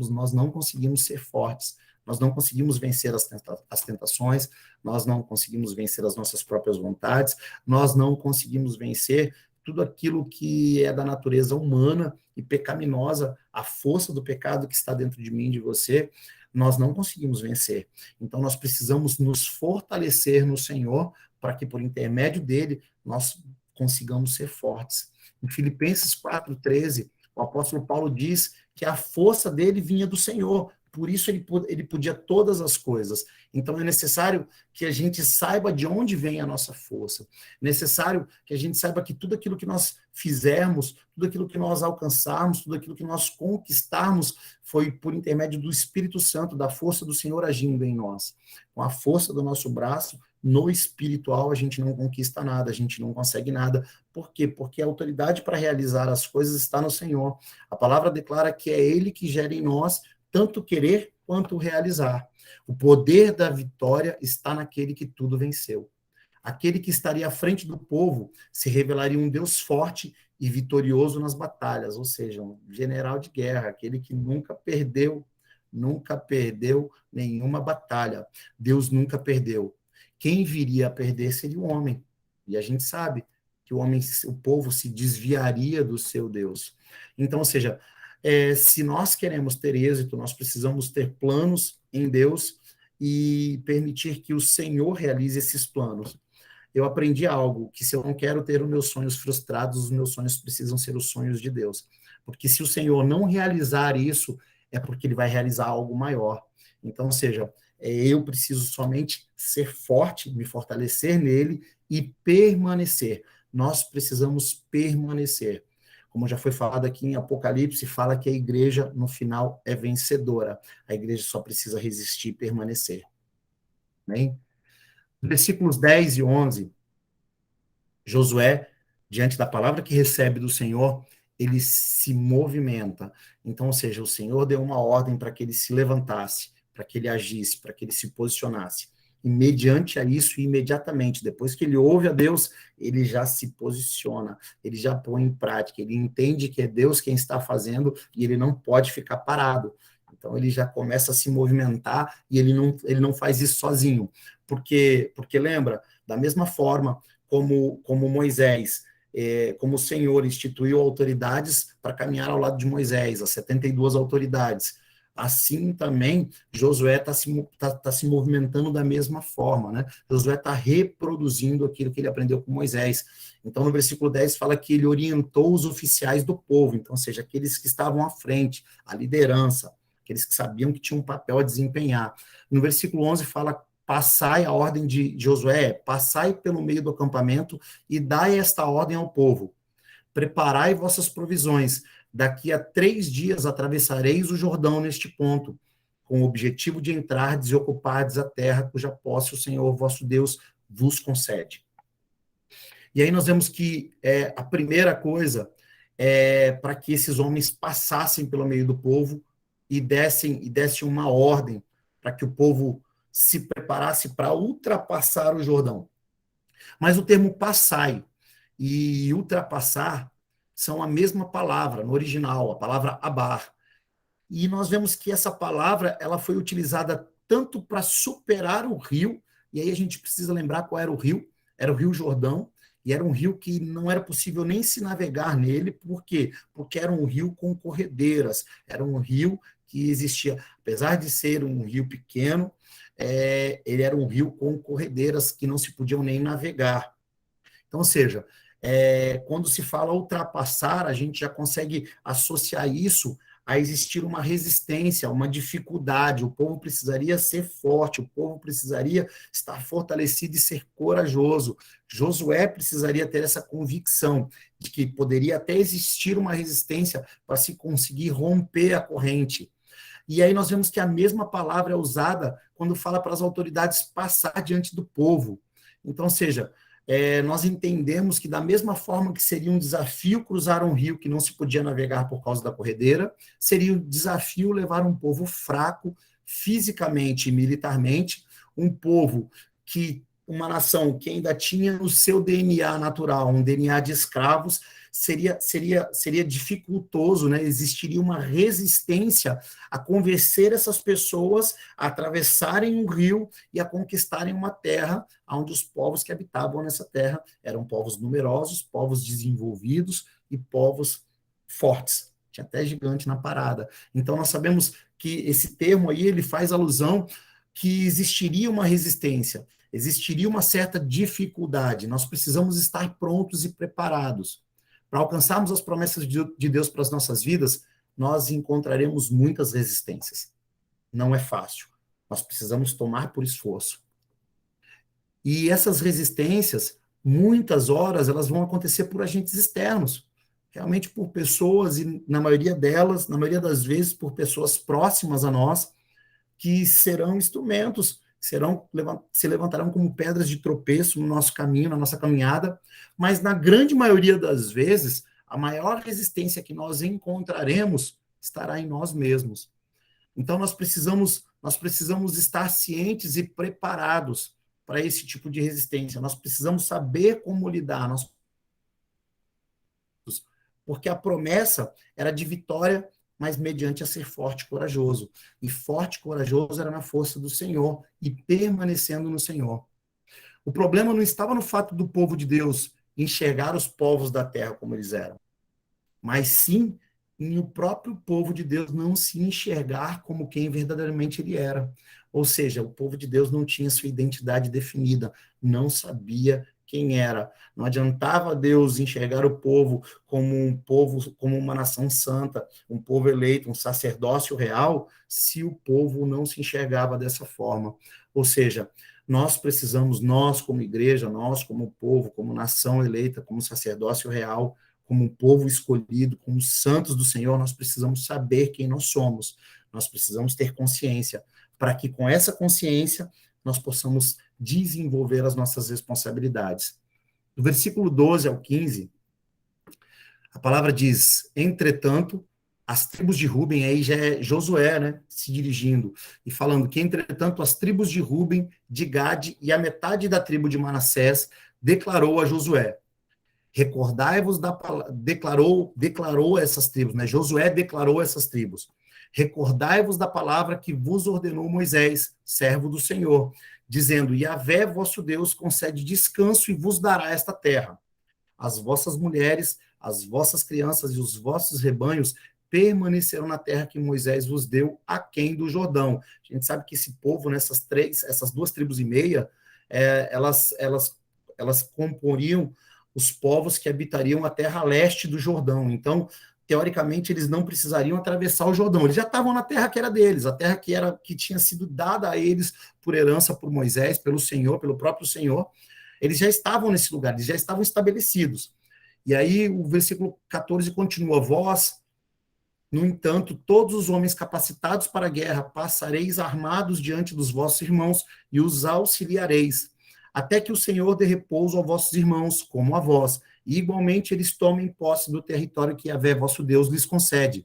nós não conseguimos ser fortes. Nós não conseguimos vencer as tentações, nós não conseguimos vencer as nossas próprias vontades, nós não conseguimos vencer tudo aquilo que é da natureza humana e pecaminosa, a força do pecado que está dentro de mim, de você, nós não conseguimos vencer. Então, nós precisamos nos fortalecer no Senhor para que, por intermédio dele, nós consigamos ser fortes. Em Filipenses 4:13, o apóstolo Paulo diz que a força dele vinha do Senhor, por isso ele podia todas as coisas. Então é necessário que a gente saiba de onde vem a nossa força. É necessário que a gente saiba que tudo aquilo que nós fizermos, tudo aquilo que nós alcançarmos, tudo aquilo que nós conquistarmos foi por intermédio do Espírito Santo, da força do Senhor agindo em nós. Com a força do nosso braço, no espiritual, a gente não conquista nada, a gente não consegue nada. Por quê? Porque a autoridade para realizar as coisas está no Senhor. A palavra declara que é Ele que gera em nós tanto querer quanto realizar. O poder da vitória está naquele que tudo venceu. Aquele que estaria à frente do povo se revelaria um Deus forte e vitorioso nas batalhas, ou seja, um general de guerra, aquele que nunca perdeu nenhuma batalha. Deus nunca perdeu. Quem viria a perder seria o homem. E a gente sabe que o povo se desviaria do seu Deus. Então, ou seja, se nós queremos ter êxito, nós precisamos ter planos em Deus e permitir que o Senhor realize esses planos. Eu aprendi algo, que se eu não quero ter os meus sonhos frustrados, os meus sonhos precisam ser os sonhos de Deus. Porque se o Senhor não realizar isso, é porque ele vai realizar algo maior. Então, ou seja, eu preciso somente ser forte, me fortalecer nele e permanecer. Nós precisamos permanecer. Como já foi falado aqui em Apocalipse, fala que a igreja, no final, é vencedora. A igreja só precisa resistir e permanecer. Amém? Versículos 10 e 11, Josué, diante da palavra que recebe do Senhor, ele se movimenta. Então, ou seja, o Senhor deu uma ordem para que ele se levantasse, para que ele agisse, para que ele se posicionasse. E mediante a isso, imediatamente, depois que ele ouve a Deus, ele já se posiciona, ele já põe em prática, ele entende que é Deus quem está fazendo e ele não pode ficar parado. Então, ele já começa a se movimentar e ele não faz isso sozinho. Porque lembra, da mesma forma como Moisés, como o Senhor instituiu autoridades para caminhar ao lado de Moisés, as 72 autoridades. Assim também, Josué está se movimentando da mesma forma, né? Josué está reproduzindo aquilo que ele aprendeu com Moisés. Então, no versículo 10, fala que ele orientou os oficiais do povo, então, ou seja, aqueles que estavam à frente, a liderança, aqueles que sabiam que tinham um papel a desempenhar. No versículo 11, fala: passai, a ordem de Josué, passai pelo meio do acampamento e dai esta ordem ao povo: preparai vossas provisões, daqui a 3 dias atravessareis o Jordão neste ponto, com o objetivo de entrardes e ocupardes a terra cuja posse o Senhor vosso Deus vos concede. E aí nós vemos que a primeira coisa é para que esses homens passassem pelo meio do povo e dessem uma ordem para que o povo se preparasse para ultrapassar o Jordão. Mas o termo passai e ultrapassar são a mesma palavra no original, a palavra abar. E nós vemos que essa palavra ela foi utilizada tanto para superar o rio, e aí a gente precisa lembrar qual era o rio. Era o Rio Jordão, e era um rio que não era possível nem se navegar nele. Por quê? Porque era um rio com corredeiras, era um rio que existia, apesar de ser um rio pequeno, ele era um rio com corredeiras que não se podiam nem navegar. Então, ou seja, quando se fala ultrapassar, a gente já consegue associar isso a existir uma resistência, uma dificuldade. O povo precisaria ser forte, o povo precisaria estar fortalecido e ser corajoso. Josué precisaria ter essa convicção de que poderia até existir uma resistência para se conseguir romper a corrente. E aí nós vemos que a mesma palavra é usada quando fala para as autoridades passar diante do povo. Então, ou seja, nós entendemos que da mesma forma que seria um desafio cruzar um rio que não se podia navegar por causa da corredeira, seria um desafio levar um povo fraco, fisicamente e militarmente, um povo uma nação que ainda tinha no seu DNA natural, um DNA de escravos, seria dificultoso, né? Existiria uma resistência a convencer essas pessoas a atravessarem um rio e a conquistarem uma terra onde os povos que habitavam nessa terra eram povos numerosos, povos desenvolvidos e povos fortes. Tinha até gigante na parada. Então, nós sabemos que esse termo aí, ele faz alusão que existiria uma resistência, existiria uma certa dificuldade. Nós precisamos estar prontos e preparados. Para alcançarmos as promessas de Deus para as nossas vidas, nós encontraremos muitas resistências. Não é fácil. Nós precisamos tomar por esforço. E essas resistências, muitas horas, elas vão acontecer por agentes externos. Realmente por pessoas, e na maioria delas, na maioria das vezes, por pessoas próximas a nós, que serão instrumentos, se levantarão como pedras de tropeço no nosso caminho, na nossa caminhada, mas na grande maioria das vezes, a maior resistência que nós encontraremos estará em nós mesmos. Então, nós precisamos estar cientes e preparados para esse tipo de resistência. Nós precisamos saber como lidar, porque a promessa era de vitória, mas mediante a ser forte e corajoso. E forte e corajoso era na força do Senhor e permanecendo no Senhor. O problema não estava no fato do povo de Deus enxergar os povos da terra como eles eram, mas sim em o próprio povo de Deus não se enxergar como quem verdadeiramente ele era. Ou seja, o povo de Deus não tinha sua identidade definida, não sabia quem era. Não adiantava Deus enxergar o povo, como uma nação santa, um povo eleito, um sacerdócio real, se o povo não se enxergava dessa forma. Ou seja, nós como igreja, nós como povo, como nação eleita, como sacerdócio real, como um povo escolhido, como santos do Senhor, nós precisamos saber quem nós somos. Nós precisamos ter consciência, para que com essa consciência nós possamos desenvolver as nossas responsabilidades. Do versículo 12 ao 15, a palavra diz: entretanto, as tribos de Ruben, aí já é Josué, né, se dirigindo, e falando que, entretanto, as tribos de Ruben, de Gade e a metade da tribo de Manassés declarou a Josué: recordai-vos da palavra, declarou essas tribos, né? Josué declarou essas tribos. Recordai-vos da palavra que vos ordenou Moisés, servo do Senhor, dizendo: Yahvé, vosso Deus, concede descanso e vos dará esta terra. As vossas mulheres, as vossas crianças e os vossos rebanhos permanecerão na terra que Moisés vos deu, aquém do Jordão. A gente sabe que esse povo, essas 2,5 tribos, elas comporiam os povos que habitariam a terra leste do Jordão. Então, teoricamente, eles não precisariam atravessar o Jordão. Eles já estavam na terra que era deles, a terra que tinha sido dada a eles por herança por Moisés, pelo Senhor, pelo próprio Senhor. Eles já estavam nesse lugar, eles já estavam estabelecidos. E aí o versículo 14 continua: vós, no entanto, todos os homens capacitados para a guerra passareis armados diante dos vossos irmãos e os auxiliareis, até que o Senhor dê repouso aos vossos irmãos, como a vós, e igualmente eles tomem posse do território que Yahvé, vosso Deus, lhes concede.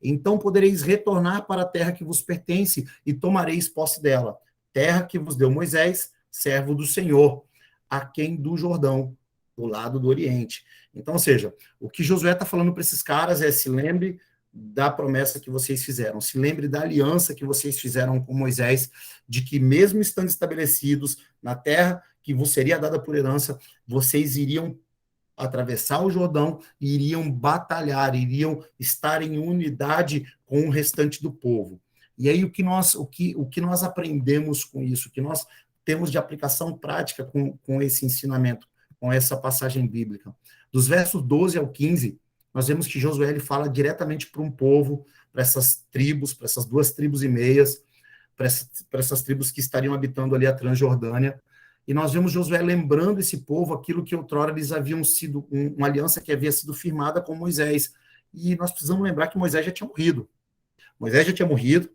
Então podereis retornar para a terra que vos pertence e tomareis posse dela, terra que vos deu Moisés, servo do Senhor, aquém do Jordão, do lado do Oriente. Então, ou seja, o que Josué está falando para esses caras é: se lembre da promessa que vocês fizeram, se lembre da aliança que vocês fizeram com Moisés, de que mesmo estando estabelecidos na terra que vos seria dada por herança, vocês iriam atravessar o Jordão e iriam batalhar, iriam estar em unidade com o restante do povo. E aí o que nós aprendemos com isso, o que nós temos de aplicação prática com esse ensinamento, com essa passagem bíblica? Dos versos 12 ao 15, nós vemos que Josué ele fala diretamente para um povo, para essas tribos, para essas 2,5 tribos, para essas tribos que estariam habitando ali a Transjordânia. E nós vemos Josué lembrando esse povo aquilo que outrora eles haviam sido, uma aliança que havia sido firmada com Moisés. E nós precisamos lembrar que Moisés já tinha morrido. Moisés já tinha morrido,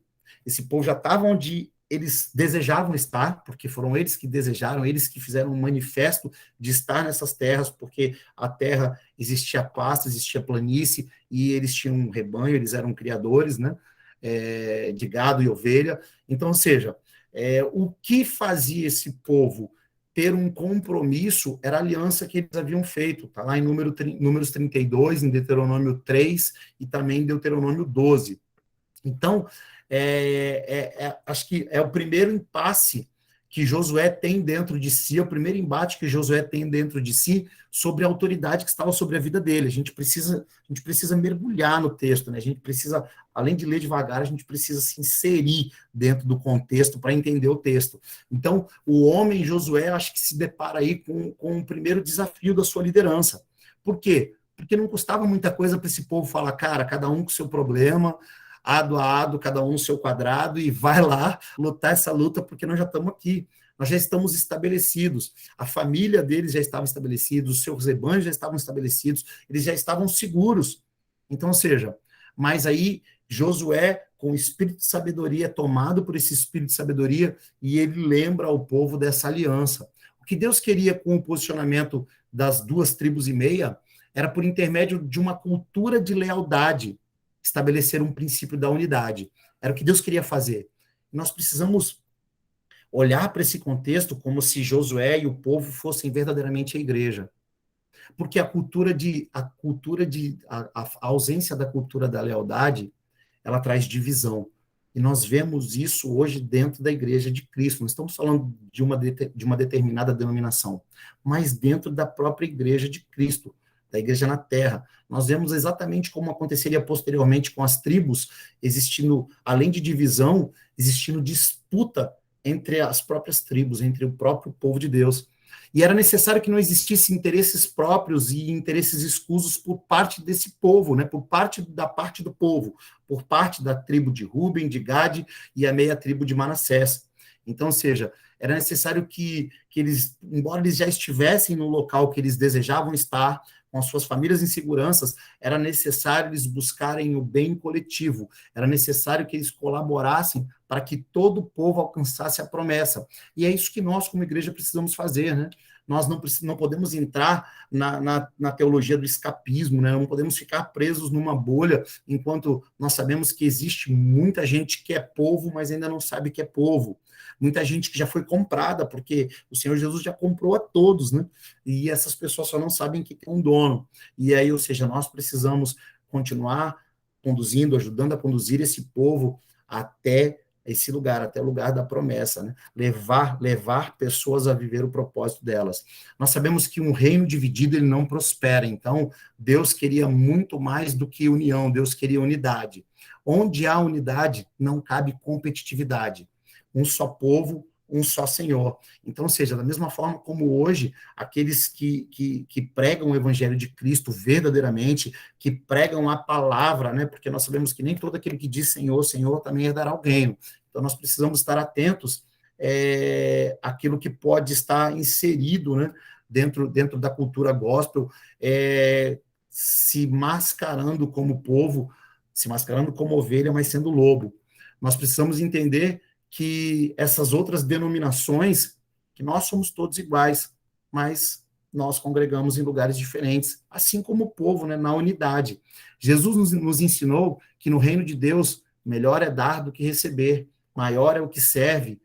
esse povo já estava onde eles desejavam estar, porque foram eles que desejaram, eles que fizeram um manifesto de estar nessas terras, porque a terra existia pasto, existia planície, e eles tinham um rebanho, eles eram criadores, né, de gado e ovelha. Então, ou seja, o que fazia esse povo ter um compromisso era a aliança que eles haviam feito, está lá em Números 32, em Deuteronômio 3 e também em Deuteronômio 12. Então, acho que é o primeiro impasse que Josué tem dentro de si, é o primeiro embate que Josué tem dentro de si sobre a autoridade que estava sobre a vida dele. A gente precisa mergulhar no texto, né? A gente precisa, além de ler devagar, a gente precisa se inserir dentro do contexto para entender o texto. Então, o homem Josué, acho que se depara aí com o primeiro desafio da sua liderança. Por quê? Porque não custava muita coisa para esse povo falar: cara, cada um com seu problema, ado a ado, cada um no seu quadrado, e vai lá lutar essa luta, porque nós já estamos aqui, nós já estamos estabelecidos, a família deles já estava estabelecida, os seus rebanhos já estavam estabelecidos, eles já estavam seguros. Então, ou seja, mas aí Josué, com o espírito de sabedoria, é tomado por esse espírito de sabedoria, e ele lembra ao povo dessa aliança. O que Deus queria com o posicionamento das 2,5 tribos era por intermédio de uma cultura de lealdade, estabelecer um princípio da unidade. Era o que Deus queria fazer. Nós precisamos olhar para esse contexto como se Josué e o povo fossem verdadeiramente a igreja. Porque a ausência da cultura da lealdade, ela traz divisão. E nós vemos isso hoje dentro da igreja de Cristo. Não estamos falando de uma determinada denominação, mas dentro da própria igreja de Cristo, da igreja na terra. Nós vemos exatamente como aconteceria posteriormente com as tribos, existindo, além de divisão, existindo disputa entre as próprias tribos, entre o próprio povo de Deus. E era necessário que não existissem interesses próprios e interesses escusos por parte desse povo, né? Por parte do povo, por parte da tribo de Ruben, de Gade e a meia tribo de Manassés. Então, ou seja, era necessário que eles, embora eles já estivessem no local que eles desejavam estar, com as suas famílias em seguranças, era necessário eles buscarem o bem coletivo, era necessário que eles colaborassem para que todo o povo alcançasse a promessa. E é isso que nós, como igreja, precisamos fazer, né? Nós não podemos entrar na teologia do escapismo, né? Não podemos ficar presos numa bolha, enquanto nós sabemos que existe muita gente que é povo, mas ainda não sabe que é povo. Muita gente que já foi comprada, porque o Senhor Jesus já comprou a todos, né? E essas pessoas só não sabem que tem um dono. E aí, ou seja, nós precisamos continuar conduzindo, ajudando a conduzir esse povo até esse lugar, até o lugar da promessa, né? Levar pessoas a viver o propósito delas. Nós sabemos que um reino dividido, ele não prospera, então Deus queria muito mais do que união, Deus queria unidade. Onde há unidade, não cabe competitividade. Um só povo, um só Senhor. Então, ou seja, da mesma forma como hoje, aqueles que pregam o evangelho de Cristo verdadeiramente, que pregam a palavra, né? Porque nós sabemos que nem todo aquele que diz Senhor, Senhor, também herdará o reino. Então, nós precisamos estar atentos àquilo que pode estar inserido, né? Dentro da cultura gospel, se mascarando como povo, se mascarando como ovelha, mas sendo lobo. Nós precisamos entender que essas outras denominações, que nós somos todos iguais, mas nós congregamos em lugares diferentes, assim como o povo, né, na unidade. Jesus nos ensinou que no reino de Deus, melhor é dar do que receber, maior é o que serve,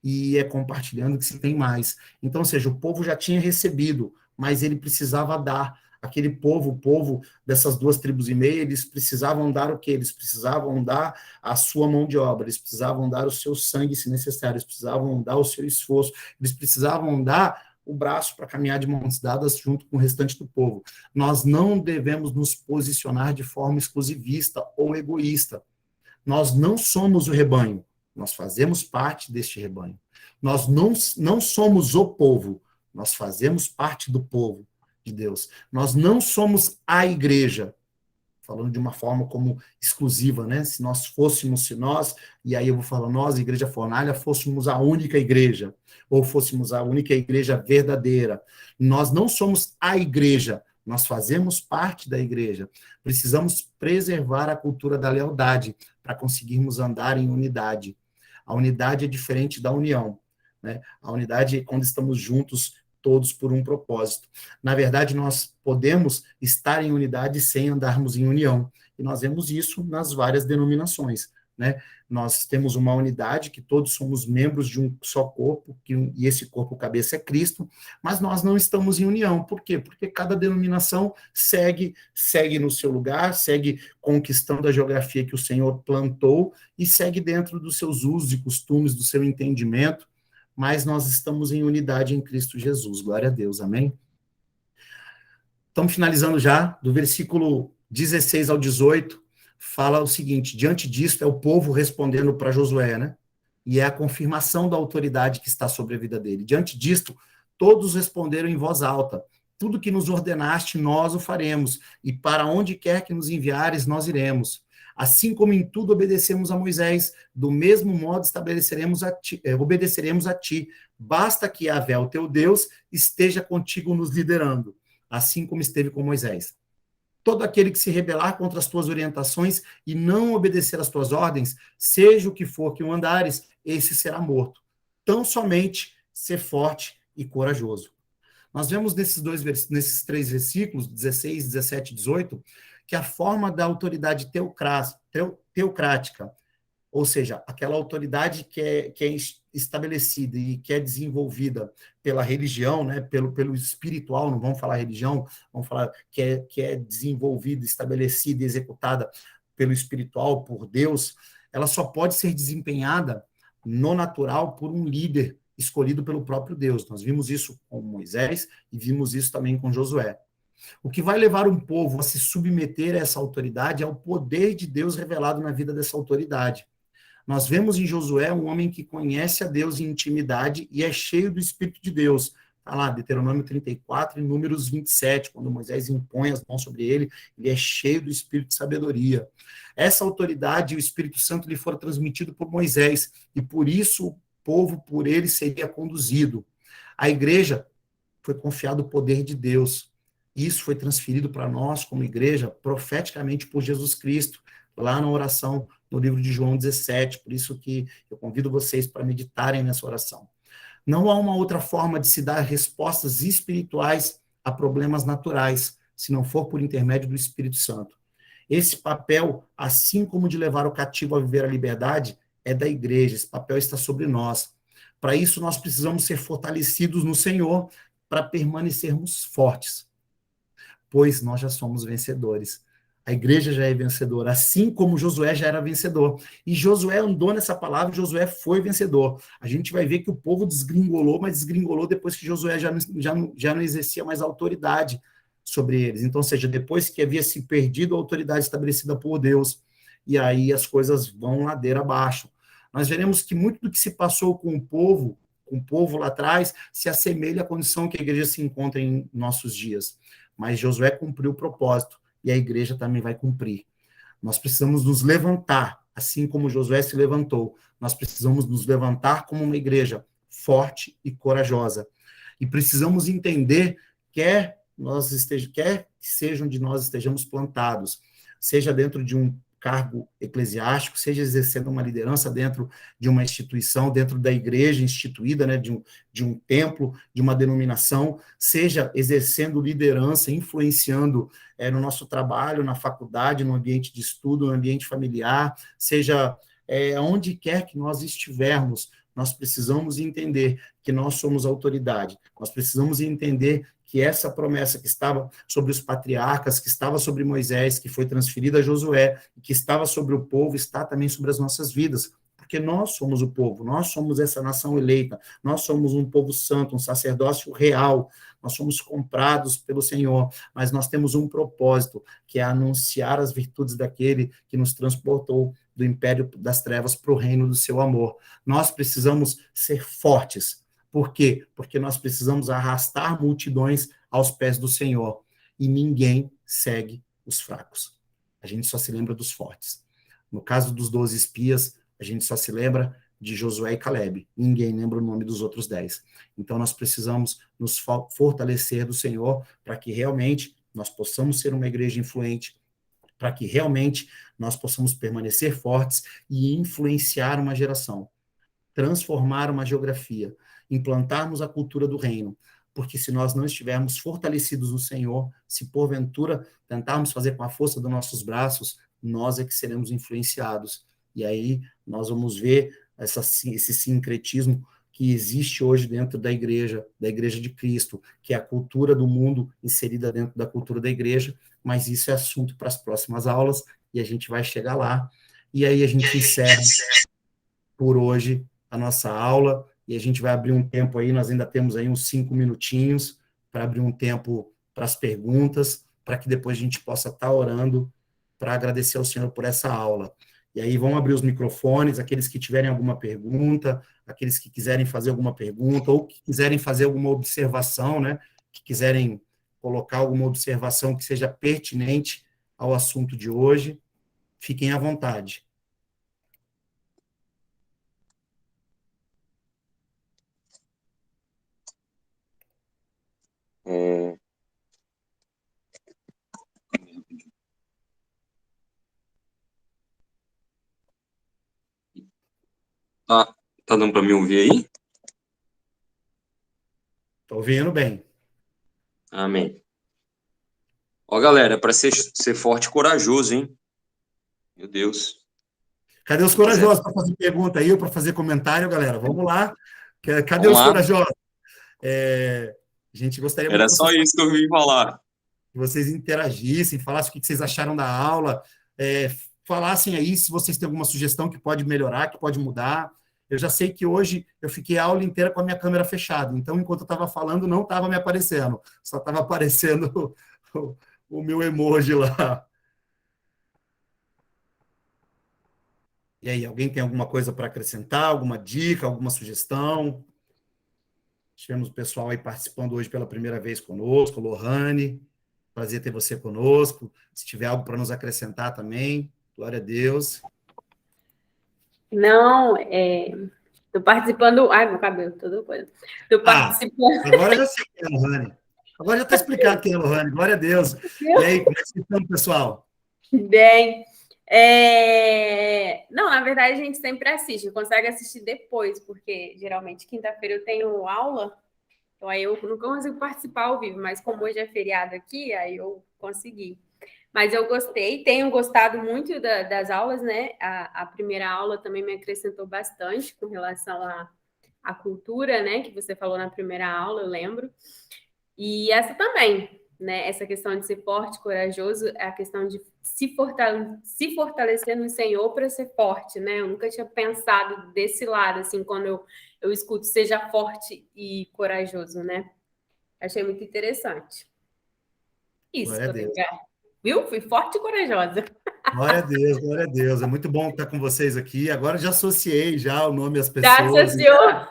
e é compartilhando que se tem mais. Então, ou seja, o povo já tinha recebido, mas ele precisava dar. Aquele povo, o povo dessas 2,5 tribos, eles precisavam dar o quê? Eles precisavam dar a sua mão de obra, eles precisavam dar o seu sangue, se necessário, eles precisavam dar o seu esforço, eles precisavam dar o braço para caminhar de mãos dadas junto com o restante do povo. Nós não devemos nos posicionar de forma exclusivista ou egoísta. Nós não somos o rebanho, nós fazemos parte deste rebanho. Nós não somos o povo, nós fazemos parte do povo de Deus. Nós não somos a igreja, falando de uma forma como exclusiva, né? Se nós, e aí eu vou falar nós, Igreja Fornalha, fôssemos a única igreja, ou fôssemos a única igreja verdadeira. Nós não somos a igreja, nós fazemos parte da igreja. Precisamos preservar a cultura da lealdade para conseguirmos andar em unidade. A unidade é diferente da união, né? A unidade é quando estamos juntos, todos por um propósito. Na verdade, nós podemos estar em unidade sem andarmos em união, e nós vemos isso nas várias denominações, né? Nós temos uma unidade, que todos somos membros de um só corpo, e esse corpo, cabeça é Cristo, mas nós não estamos em união. Por quê? Porque cada denominação segue no seu lugar, segue conquistando a geografia que o Senhor plantou, e segue dentro dos seus usos e costumes, do seu entendimento, mas nós estamos em unidade em Cristo Jesus. Glória a Deus, amém? Estamos finalizando já, do versículo 16 ao 18, fala o seguinte: diante disso, é o povo respondendo para Josué, né? E é a confirmação da autoridade que está sobre a vida dele. Diante disto, todos responderam em voz alta: tudo que nos ordenaste, nós o faremos, e para onde quer que nos enviares, nós iremos. Assim como em tudo obedecemos a Moisés, do mesmo modo obedeceremos a ti. Basta que Yahvé, o teu Deus, esteja contigo nos liderando, assim como esteve com Moisés. Todo aquele que se rebelar contra as tuas orientações e não obedecer às tuas ordens, seja o que for que o andares, esse será morto. Tão somente ser forte e corajoso. Nós vemos nesses 3 versículos, 16, 17 e 18, que a forma da autoridade teocrática, ou seja, aquela autoridade que é estabelecida e que é desenvolvida pela religião, né, pelo espiritual, não vamos falar religião, vamos falar que é desenvolvida, estabelecida e executada pelo espiritual, por Deus, ela só pode ser desempenhada no natural por um líder escolhido pelo próprio Deus. Nós vimos isso com Moisés e vimos isso também com Josué. O que vai levar um povo a se submeter a essa autoridade é o poder de Deus revelado na vida dessa autoridade. Nós vemos em Josué um homem que conhece a Deus em intimidade e é cheio do Espírito de Deus, Está lá, Deuteronômio 34 e Números 27, quando Moisés impõe as mãos sobre ele, ele é cheio do espírito de sabedoria. Essa autoridade e o Espírito Santo lhe foram transmitido por Moisés, e por isso o povo por ele seria conduzido. A igreja foi confiado o poder de Deus. Isso foi transferido para nós, como igreja, profeticamente por Jesus Cristo, lá na oração, no livro de João 17. Por isso que eu convido vocês para meditarem nessa oração. Não há uma outra forma de se dar respostas espirituais a problemas naturais, se não for por intermédio do Espírito Santo. Esse papel, assim como de levar o cativo a viver a liberdade, é da igreja. Esse papel está sobre nós. Para isso, nós precisamos ser fortalecidos no Senhor para permanecermos fortes, pois nós já somos vencedores. A igreja já é vencedora, assim como Josué já era vencedor. E Josué andou nessa palavra, Josué foi vencedor. A gente vai ver que o povo desgringolou, mas desgringolou depois que Josué já não exercia mais autoridade sobre eles. Então, ou seja, depois que havia se perdido a autoridade estabelecida por Deus, e aí as coisas vão ladeira abaixo. Nós veremos que muito do que se passou com o povo lá atrás, se assemelha à condição que a igreja se encontra em nossos dias. Mas Josué cumpriu o propósito, e a igreja também vai cumprir. Nós precisamos nos levantar, assim como Josué se levantou. Nós precisamos nos levantar como uma igreja forte e corajosa. E precisamos entender, quer que seja onde nós estejamos plantados, seja dentro de um cargo eclesiástico, seja exercendo uma liderança dentro de uma instituição, dentro da igreja instituída, né, de um templo, de uma denominação, seja exercendo liderança, influenciando no nosso trabalho, na faculdade, no ambiente de estudo, no ambiente familiar, seja onde quer que nós estivermos, nós precisamos entender que nós somos autoridade, nós precisamos entender que essa promessa que estava sobre os patriarcas, que estava sobre Moisés, que foi transferida a Josué, que estava sobre o povo, está também sobre as nossas vidas, porque nós somos o povo, nós somos essa nação eleita, nós somos um povo santo, um sacerdócio real, nós somos comprados pelo Senhor, mas nós temos um propósito, que é anunciar as virtudes daquele que nos transportou do império das trevas para o reino do seu amor. Nós precisamos ser fortes. Por quê? Porque nós precisamos arrastar multidões aos pés do Senhor. E ninguém segue os fracos. A gente só se lembra dos fortes. No caso dos 12 espias, a gente só se lembra de Josué e Caleb. Ninguém lembra o nome dos outros 10. Então, nós precisamos nos fortalecer do Senhor para que realmente nós possamos ser uma igreja influente, para que realmente nós possamos permanecer fortes e influenciar uma geração, transformar uma geografia, implantarmos a cultura do reino, porque se nós não estivermos fortalecidos no Senhor, se porventura tentarmos fazer com a força dos nossos braços, nós é que seremos influenciados. E aí nós vamos ver esse sincretismo que existe hoje dentro da igreja de Cristo, que é a cultura do mundo inserida dentro da cultura da igreja, mas isso é assunto para as próximas aulas, e a gente vai chegar lá. E aí a gente encerra por hoje a nossa aula, e a gente vai abrir um tempo aí, nós ainda temos aí uns 5 minutinhos para abrir um tempo para as perguntas, para que depois a gente possa estar orando para agradecer ao Senhor por essa aula. E aí vão abrir os microfones, aqueles que tiverem alguma pergunta, aqueles que quiserem fazer alguma pergunta, ou que quiserem fazer alguma observação, né, que quiserem colocar alguma observação que seja pertinente ao assunto de hoje, fiquem à vontade.
É, tá dando para me ouvir aí?
Estou ouvindo bem.
Amém. Ó, galera, para ser forte e corajoso, hein? Meu Deus.
Cadê os
Quem quiser.
corajosos para fazer pergunta aí ou para fazer comentário, galera? Vamos lá. Cadê
Vamos
os
lá.
corajosos? A gente gostaria muito
Era
que
só isso que eu vim falar.
vocês interagissem, falassem o que vocês acharam da aula, falassem aí se vocês têm alguma sugestão que pode melhorar, que pode mudar. Eu já sei que hoje eu fiquei a aula inteira com a minha câmera fechada, então, enquanto eu estava falando, não estava me aparecendo, só estava aparecendo o meu emoji lá. E aí, alguém tem alguma coisa para acrescentar, alguma dica, alguma sugestão? tivemos o pessoal aí participando hoje pela primeira vez conosco, Lohane, prazer ter você conosco. Se tiver algo para nos acrescentar também, glória a Deus.
Não, tô participando. Ai, meu cabelo, toda coisa. Tô participando.
Agora já sei quem é a Lohane. Agora já está explicado quem é a Lohane, glória a Deus. E aí, como é que vocês estão, pessoal?
Bem. Não, na verdade, a gente sempre assiste, consegue assistir depois, porque geralmente quinta-feira eu tenho aula, então aí eu não consigo participar ao vivo, mas como hoje é feriado aqui, aí eu consegui. Mas eu gostei, tenho gostado muito das aulas, né? A primeira aula também me acrescentou bastante com relação à cultura, né? Que você falou na primeira aula, eu lembro. E essa também, né? Essa questão de ser forte, corajoso, é a questão de se fortalecer no Senhor para ser forte, né? Eu nunca tinha pensado desse lado, assim, quando eu escuto seja forte e corajoso, né? Achei muito interessante. Isso,
Glória a Deus.
Viu? Fui forte e corajosa.
Glória a Deus, glória a Deus. É muito bom estar com vocês aqui. Agora já associei já o nome às
Já
pessoas.
associou?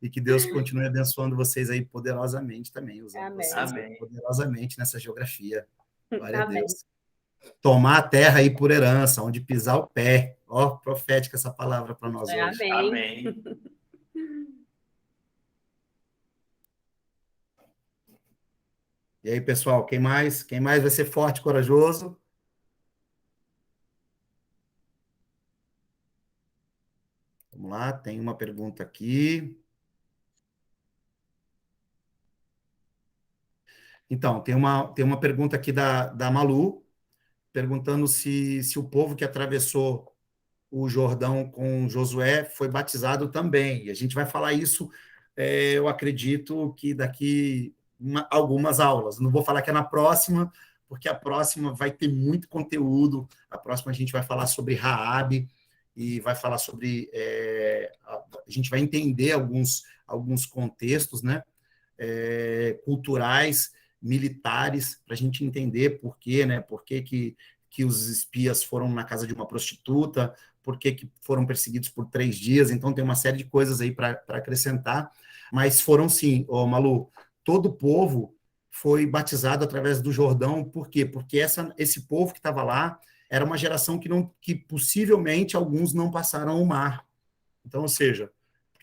E que Deus continue abençoando vocês aí poderosamente também, usando
Amém.
vocês poderosamente nessa geografia. Glória a
Amém.
Deus. Tomar a terra aí por herança, onde pisar o pé. Ó, profética essa palavra para nós hoje.
Amém.
E aí, pessoal, quem mais? Quem mais vai ser forte e corajoso? Vamos lá, tem uma pergunta aqui. Então, tem uma pergunta aqui da Malu, perguntando se o povo que atravessou o Jordão com Josué foi batizado também. E a gente vai falar isso, eu acredito que daqui algumas aulas. Não vou falar que é na próxima, porque a próxima vai ter muito conteúdo. A próxima a gente vai falar sobre Raabe e vai falar sobre... a gente vai entender alguns contextos, né? Culturais, militares, para a gente entender por quê, né? Por que os espias foram na casa de uma prostituta, por que foram perseguidos por 3 dias. Então, tem uma série de coisas aí para acrescentar. Mas foram, sim, Malu, todo o povo foi batizado através do Jordão. Por quê? Porque esse povo que estava lá era uma geração que possivelmente alguns não passaram o mar. Então, ou seja,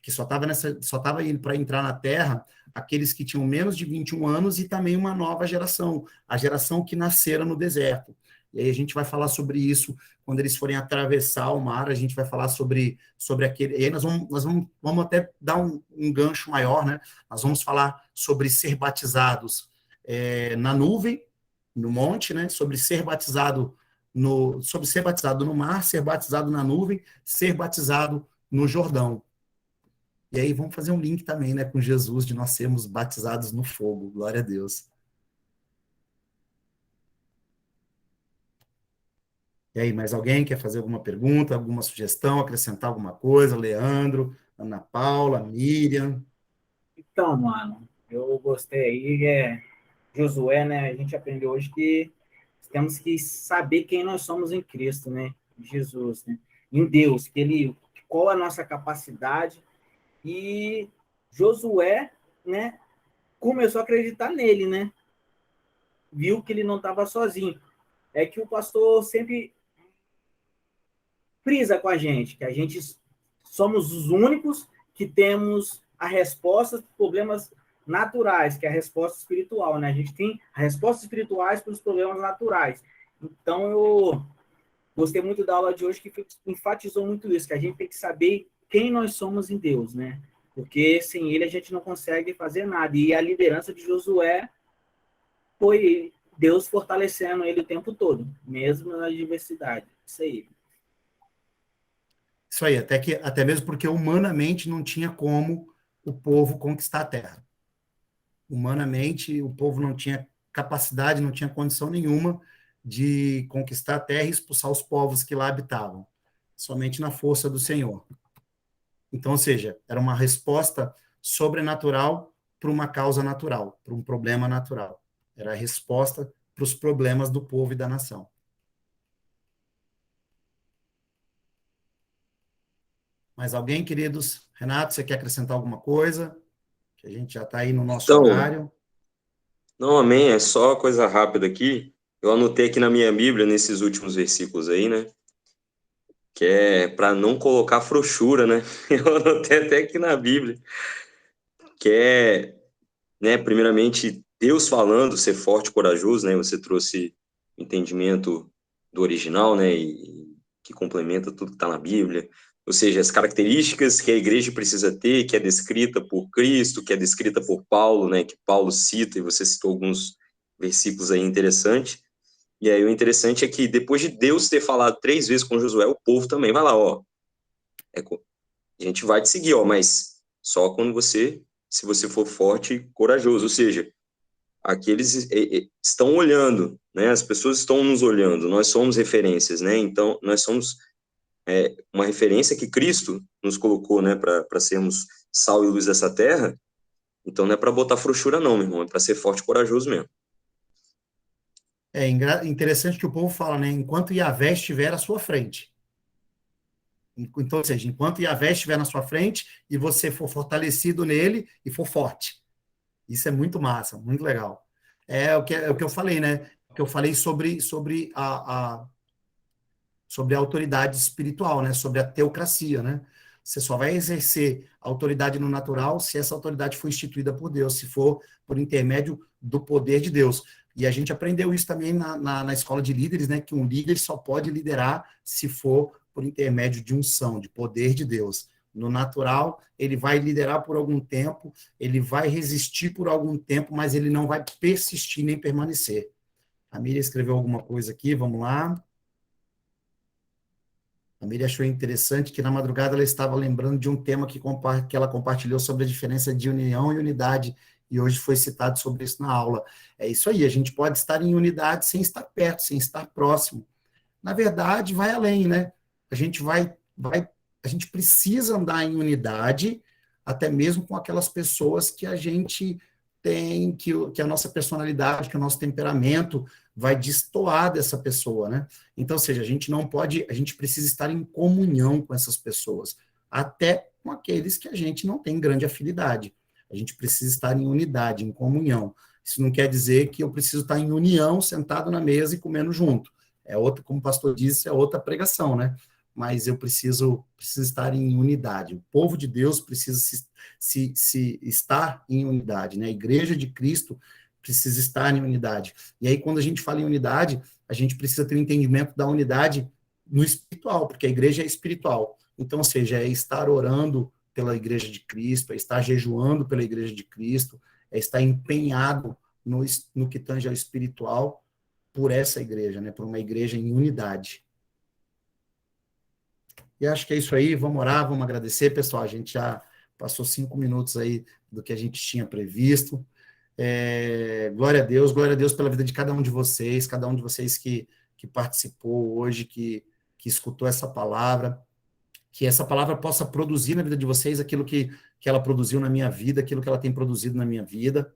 que só estava indo para entrar na Terra aqueles que tinham menos de 21 anos e também uma nova geração, a geração que nasceram no deserto. E aí a gente vai falar sobre isso quando eles forem atravessar o mar, a gente vai falar sobre aquele. E aí nós vamos até dar um gancho maior, né? Nós vamos falar sobre ser batizados na nuvem, no monte, né? Sobre ser batizado no mar, ser batizado na nuvem, ser batizado no Jordão. E aí vamos fazer um link também, né, com Jesus, de nós sermos batizados no fogo. Glória a Deus. E aí, mais alguém quer fazer alguma pergunta, alguma sugestão, acrescentar alguma coisa? Leandro, Ana Paula, Miriam.
Então, mano, eu gostei aí, Josué, né? A gente aprendeu hoje que temos que saber quem nós somos em Cristo, né? Jesus, né? Em Deus, qual a nossa capacidade. E Josué, né? Começou a acreditar nele, né? Viu que ele não estava sozinho. É que o pastor sempre frisa com a gente, que a gente somos os únicos que temos a resposta para problemas naturais, que é a resposta espiritual, né? A gente tem respostas espirituais para os problemas naturais. Então, eu gostei muito da aula de hoje, que enfatizou muito isso, que a gente tem que saber quem nós somos em Deus, né? Porque sem ele a gente não consegue fazer nada. E a liderança de Josué foi Deus fortalecendo ele o tempo todo, mesmo na adversidade. Isso aí.
Isso aí, até mesmo porque humanamente não tinha como o povo conquistar a terra. Humanamente, o povo não tinha capacidade, não tinha condição nenhuma de conquistar a terra e expulsar os povos que lá habitavam, somente na força do Senhor. Então, ou seja, era uma resposta sobrenatural para uma causa natural, para um problema natural. Era a resposta para os problemas do povo e da nação. Mais alguém, queridos? Renato, você quer acrescentar alguma coisa? que a gente já está aí no nosso
Então,
horário.
não, amém, é só coisa rápida aqui. Eu anotei aqui na minha Bíblia, nesses últimos versículos aí, né? Que é para não colocar frouxura, né? Eu anotei até aqui na Bíblia, que é, né, primeiramente, Deus falando, ser forte e corajoso, né? Você trouxe o entendimento do original, né? E que complementa tudo que está na Bíblia. Ou seja, as características que a igreja precisa ter, que é descrita por Cristo, que é descrita por Paulo, né? Que Paulo cita, e você citou alguns versículos aí interessantes. E aí o interessante é que depois de Deus ter falado 3 vezes com Josué, o povo também vai lá, ó. A gente vai te seguir, ó, mas só quando se você for forte e corajoso. Ou seja, aqueles estão olhando, né? As pessoas estão nos olhando, nós somos referências, né? Então, nós somos uma referência que Cristo nos colocou, né? Para sermos sal e luz dessa terra. Então, não é para botar frouxura, não, meu irmão. É para ser forte e corajoso mesmo.
É interessante que o povo fala, né? Enquanto Yahvé estiver à sua frente. Então, ou seja, enquanto Yahvé estiver na sua frente e você for fortalecido nele e for forte. Isso é muito massa, muito legal. É o que eu falei, né? O que eu falei sobre a autoridade espiritual, né? Sobre a teocracia, né? Você só vai exercer autoridade no natural se essa autoridade for instituída por Deus, se for por intermédio do poder de Deus. E a gente aprendeu isso também na escola de líderes, né? Que um líder só pode liderar se for por intermédio de unção, de poder de Deus. No natural, ele vai liderar por algum tempo, ele vai resistir por algum tempo, mas ele não vai persistir nem permanecer. A Miriam escreveu alguma coisa aqui, vamos lá. A Miriam achou interessante que na madrugada ela estava lembrando de um tema que ela compartilhou sobre a diferença de união e unidade, e hoje foi citado sobre isso na aula. É isso aí, a gente pode estar em unidade sem estar perto, sem estar próximo. Na verdade, vai além, né? A gente a gente precisa andar em unidade, até mesmo com aquelas pessoas que a gente tem, que a nossa personalidade, que o nosso temperamento vai destoar dessa pessoa, né? Então, ou seja, a gente precisa estar em comunhão com essas pessoas, até com aqueles que a gente não tem grande afinidade. A gente precisa estar em unidade, em comunhão. Isso não quer dizer que eu preciso estar em união, sentado na mesa e comendo junto. É outra, como o pastor disse, é outra pregação, né? Mas eu preciso estar em unidade. O povo de Deus precisa se estar em unidade, né? A igreja de Cristo precisa estar em unidade. E aí, quando a gente fala em unidade, a gente precisa ter um entendimento da unidade no espiritual, porque a igreja é espiritual. Então, ou seja, é estar orando pela igreja de Cristo, é estar jejuando pela igreja de Cristo, é estar empenhado no que tange ao espiritual por essa igreja, né? Por uma igreja em unidade. E acho que é isso aí, vamos orar, vamos agradecer, pessoal, a gente já passou 5 minutos aí do que a gente tinha previsto. Glória a Deus pela vida de cada um de vocês que participou hoje, que escutou essa palavra, que essa palavra possa produzir na vida de vocês aquilo que ela produziu na minha vida, aquilo que ela tem produzido na minha vida,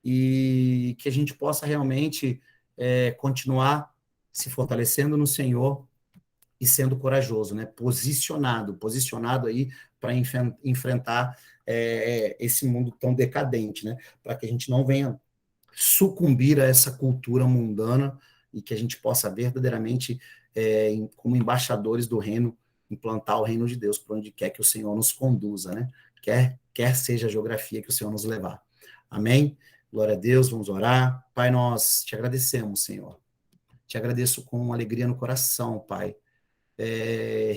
e que a gente possa realmente continuar se fortalecendo no Senhor e sendo corajoso, né? Posicionado aí para enfrentar esse mundo tão decadente, né? Para que a gente não venha sucumbir a essa cultura mundana e que a gente possa verdadeiramente, como embaixadores do reino, implantar o reino de Deus por onde quer que o Senhor nos conduza, né? Quer seja a geografia que o Senhor nos levar. Amém? Glória a Deus, vamos orar. Pai, nós te agradecemos, Senhor. Te agradeço com alegria no coração, Pai.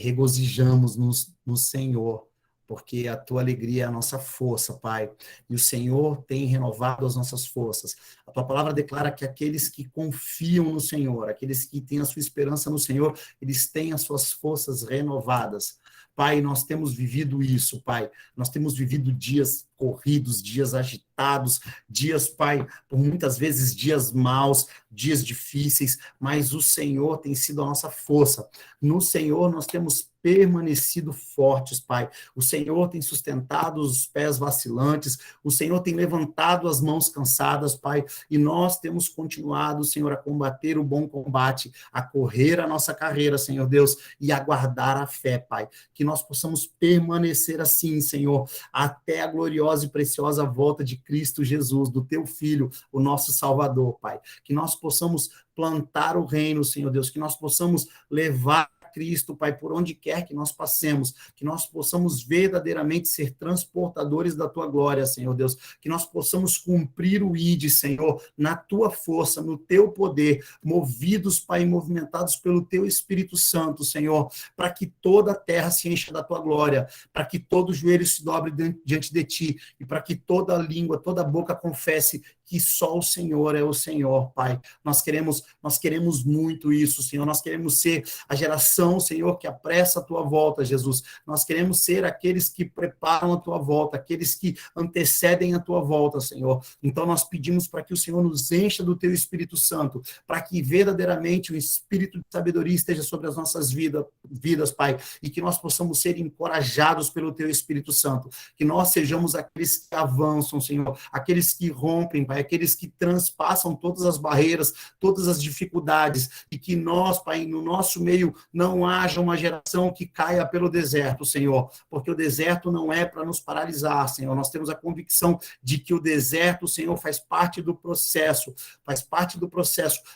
Regozijamos no Senhor, porque a tua alegria é a nossa força, Pai, e o Senhor tem renovado as nossas forças. A tua palavra declara que aqueles que confiam no Senhor, aqueles que têm a sua esperança no Senhor, eles têm as suas forças renovadas. Pai, nós temos vivido isso, Pai, nós temos vivido dias corridos, dias agitados, dias, Pai, por muitas vezes dias maus, dias difíceis, mas o Senhor tem sido a nossa força. No Senhor nós temos permanecido fortes, Pai. O Senhor tem sustentado os pés vacilantes, o Senhor tem levantado as mãos cansadas, Pai, e nós temos continuado, Senhor, a combater o bom combate, a correr a nossa carreira, Senhor Deus, e a guardar a fé, Pai. Que nós possamos permanecer assim, Senhor, até a gloriosa gloriosa e preciosa volta de Cristo Jesus, do teu Filho, o nosso Salvador, Pai. Que nós possamos plantar o reino, Senhor Deus, que nós possamos levar Cristo, Pai, por onde quer que nós passemos, que nós possamos verdadeiramente ser transportadores da tua glória, Senhor Deus, que nós possamos cumprir o ID, Senhor, na tua força, no teu poder, movidos, Pai, movimentados pelo teu Espírito Santo, Senhor, para que toda a terra se encha da tua glória, para que todo joelho se dobre diante de ti, e para que toda língua, toda boca confesse que só o Senhor é o Senhor, Pai. Nós queremos muito isso, Senhor. Nós queremos ser a geração, Senhor, que apressa a tua volta, Jesus. Nós queremos ser aqueles que preparam a tua volta, aqueles que antecedem a tua volta, Senhor. Então nós pedimos para que o Senhor nos encha do teu Espírito Santo, para que verdadeiramente o Espírito de sabedoria esteja sobre as nossas vidas, Pai, e que nós possamos ser encorajados pelo teu Espírito Santo, que nós sejamos aqueles que avançam, Senhor, aqueles que rompem, Pai, aqueles que transpassam todas as barreiras, todas as dificuldades, e que nós, Pai, no nosso meio não haja uma geração que caia pelo deserto, Senhor, porque o deserto não é para nos paralisar, Senhor. Nós temos a convicção de que o deserto, Senhor, faz parte do processo.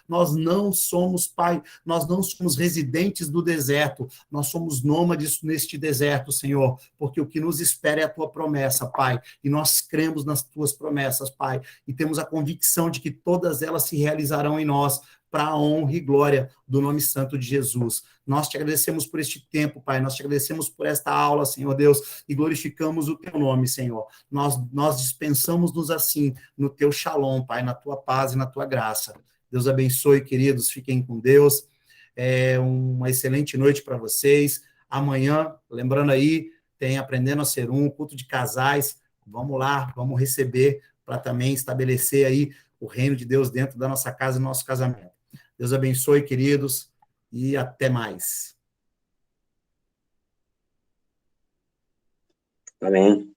Nós não somos, Pai, nós não somos residentes do deserto, nós somos nômades neste deserto, Senhor, porque o que nos espera é a tua promessa, Pai, e nós cremos nas tuas promessas, Pai, e temos a convicção de que todas elas se realizarão em nós, para a honra e glória do nome santo de Jesus. Nós te agradecemos por este tempo, Pai, nós te agradecemos por esta aula, Senhor Deus, e glorificamos o teu nome, Senhor. Nós dispensamos-nos assim, no teu shalom, Pai, na tua paz e na tua graça. Deus abençoe, queridos, fiquem com Deus. Uma excelente noite para vocês. Amanhã, lembrando aí, tem Aprendendo a Ser Um, culto de casais. Vamos lá, vamos receber para também estabelecer aí o reino de Deus dentro da nossa casa e do nosso casamento. Deus abençoe, queridos, e até mais.
Amém.